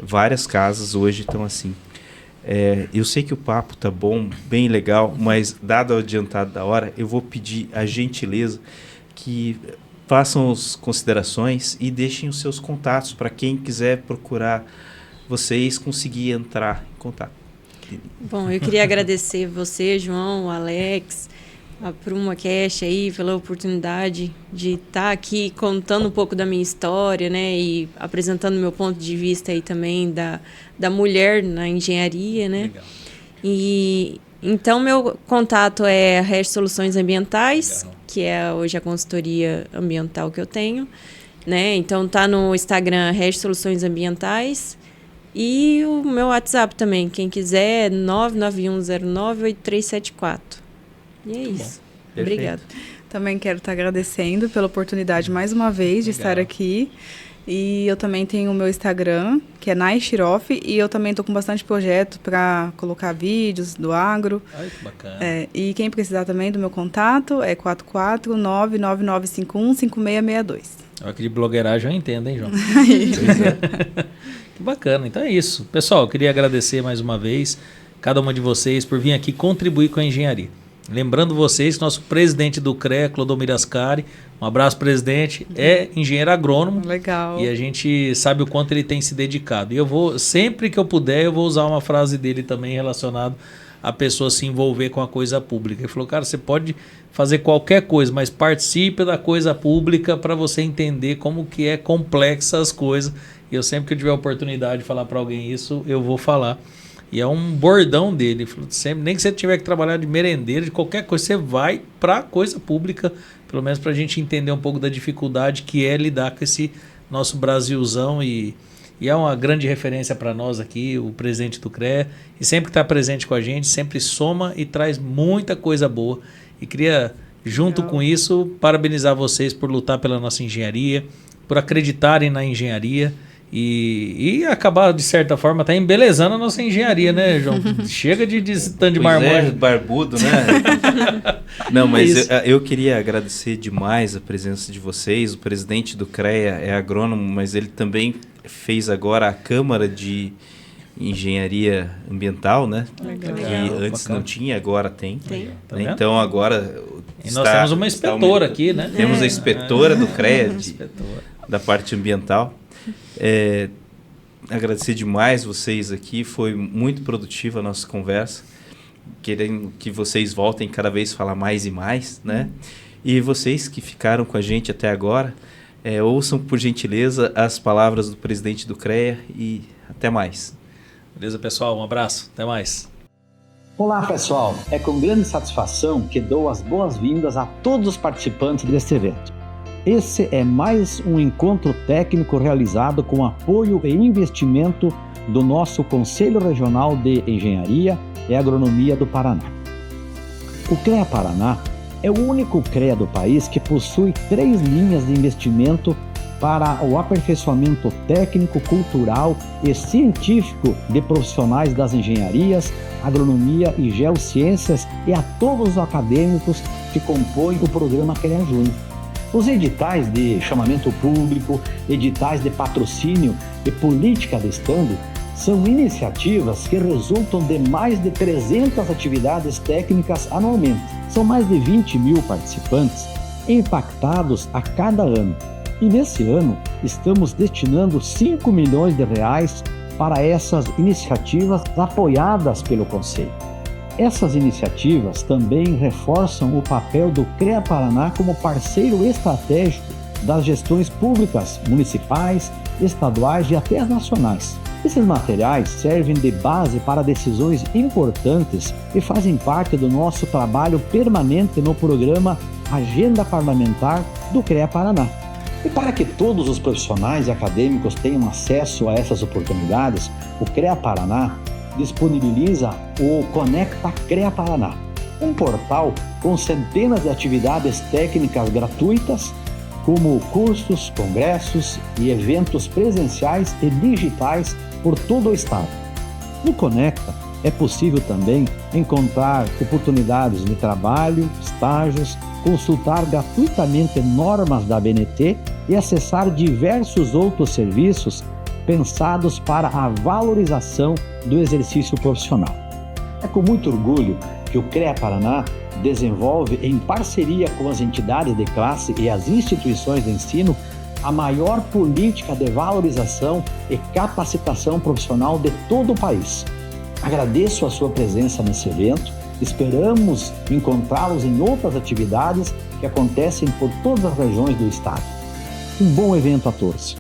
várias casas hoje estão assim. Eu sei que o papo tá bom, bem legal, mas dado o adiantado da hora, eu vou pedir a gentileza que façam as considerações e deixem os seus contatos para quem quiser procurar vocês conseguir entrar em contato. Bom, eu queria agradecer você, João, Alex, a Pruma Cash aí pela oportunidade de estar aqui contando um pouco da minha história, né, e apresentando meu ponto de vista aí também da mulher na engenharia, né. Legal. E então meu contato é a Rest Soluções Ambientais, legal, que é hoje a consultoria ambiental que eu tenho, né. Então tá no Instagram Rest Soluções Ambientais. E o meu WhatsApp também, quem quiser, 991098374. E é isso. Obrigada. Também quero estar agradecendo pela oportunidade mais uma vez de estar aqui. E eu também tenho o meu Instagram, que é Naishiroff, e eu também estou com bastante projeto para colocar vídeos do agro. Ai, que bacana. E quem precisar também do meu contato é 44999515662. Aqui de blogueiragem eu entendo, hein, João? Pois é. Que bacana, então é isso. Pessoal, eu queria agradecer mais uma vez cada uma de vocês por vir aqui contribuir com a engenharia. Lembrando vocês que nosso presidente do CREA, Clodomir Ascari, um abraço, presidente, é engenheiro agrônomo. Legal. E a gente sabe o quanto ele tem se dedicado. E eu vou, sempre que eu puder, eu vou usar uma frase dele também relacionada a pessoa se envolver com a coisa pública. Ele falou, cara, você pode fazer qualquer coisa, mas participe da coisa pública para você entender como que é complexa as coisas. E eu sempre que eu tiver a oportunidade de falar para alguém isso, eu vou falar. E é um bordão dele. Ele falou, sempre, nem que você tiver que trabalhar de merendeiro, de qualquer coisa, você vai para a coisa pública, pelo menos para a gente entender um pouco da dificuldade que é lidar com esse nosso Brasilzão. E é uma grande referência para nós aqui, o presidente do CREA. E sempre que está presente com a gente, sempre soma e traz muita coisa boa. E queria, junto com isso, parabenizar vocês por lutar pela nossa engenharia, por acreditarem na engenharia. E acabar, de certa forma, tá embelezando a nossa engenharia, né, João? Chega de tanto de marmanjo. Barbudo, né? Não, mas eu queria agradecer demais a presença de vocês. O presidente do CREA é agrônomo, mas ele também fez agora a Câmara de Engenharia Ambiental, né? Legal. Que antes não tinha, agora tem. Tá né? Então agora... E nós temos uma inspetora aqui, né? Temos a inspetora do CREA, da parte ambiental. Agradecer demais vocês aqui, foi muito produtiva a nossa conversa, querendo que vocês voltem cada vez a falar mais e mais, né? E vocês que ficaram com a gente até agora, ouçam por gentileza as palavras do presidente do CREA e até mais. Beleza, pessoal? Um abraço, até mais. Olá, pessoal! É com grande satisfação que dou as boas-vindas a todos os participantes deste evento. Esse é mais um encontro técnico realizado com apoio e investimento do nosso Conselho Regional de Engenharia e Agronomia do Paraná. O CREA Paraná é o único CREA do país que possui 3 linhas de investimento para o aperfeiçoamento técnico, cultural e científico de profissionais das engenharias, agronomia e geociências e a todos os acadêmicos que compõem o programa CREA Júnior. Os editais de chamamento público, editais de patrocínio e política de estande são iniciativas que resultam de mais de 300 atividades técnicas anualmente. São mais de 20 mil participantes impactados a cada ano. E nesse ano, estamos destinando 5 milhões de reais para essas iniciativas apoiadas pelo Conselho. Essas iniciativas também reforçam o papel do CREA Paraná como parceiro estratégico das gestões públicas, municipais, estaduais e até as nacionais. Esses materiais servem de base para decisões importantes e fazem parte do nosso trabalho permanente no programa Agenda Parlamentar do CREA Paraná. E para que todos os profissionais e acadêmicos tenham acesso a essas oportunidades, o CREA Paraná disponibiliza o Conecta CREA Paraná, um portal com centenas de atividades técnicas gratuitas, como cursos, congressos e eventos presenciais e digitais por todo o estado. No Conecta é possível também encontrar oportunidades de trabalho, estágios, consultar gratuitamente normas da ABNT e acessar diversos outros serviços pensados para a valorização do exercício profissional. É com muito orgulho que o CREA Paraná desenvolve, em parceria com as entidades de classe e as instituições de ensino, a maior política de valorização e capacitação profissional de todo o país. Agradeço a sua presença nesse evento, esperamos encontrá-los em outras atividades que acontecem por todas as regiões do estado. Um bom evento a todos!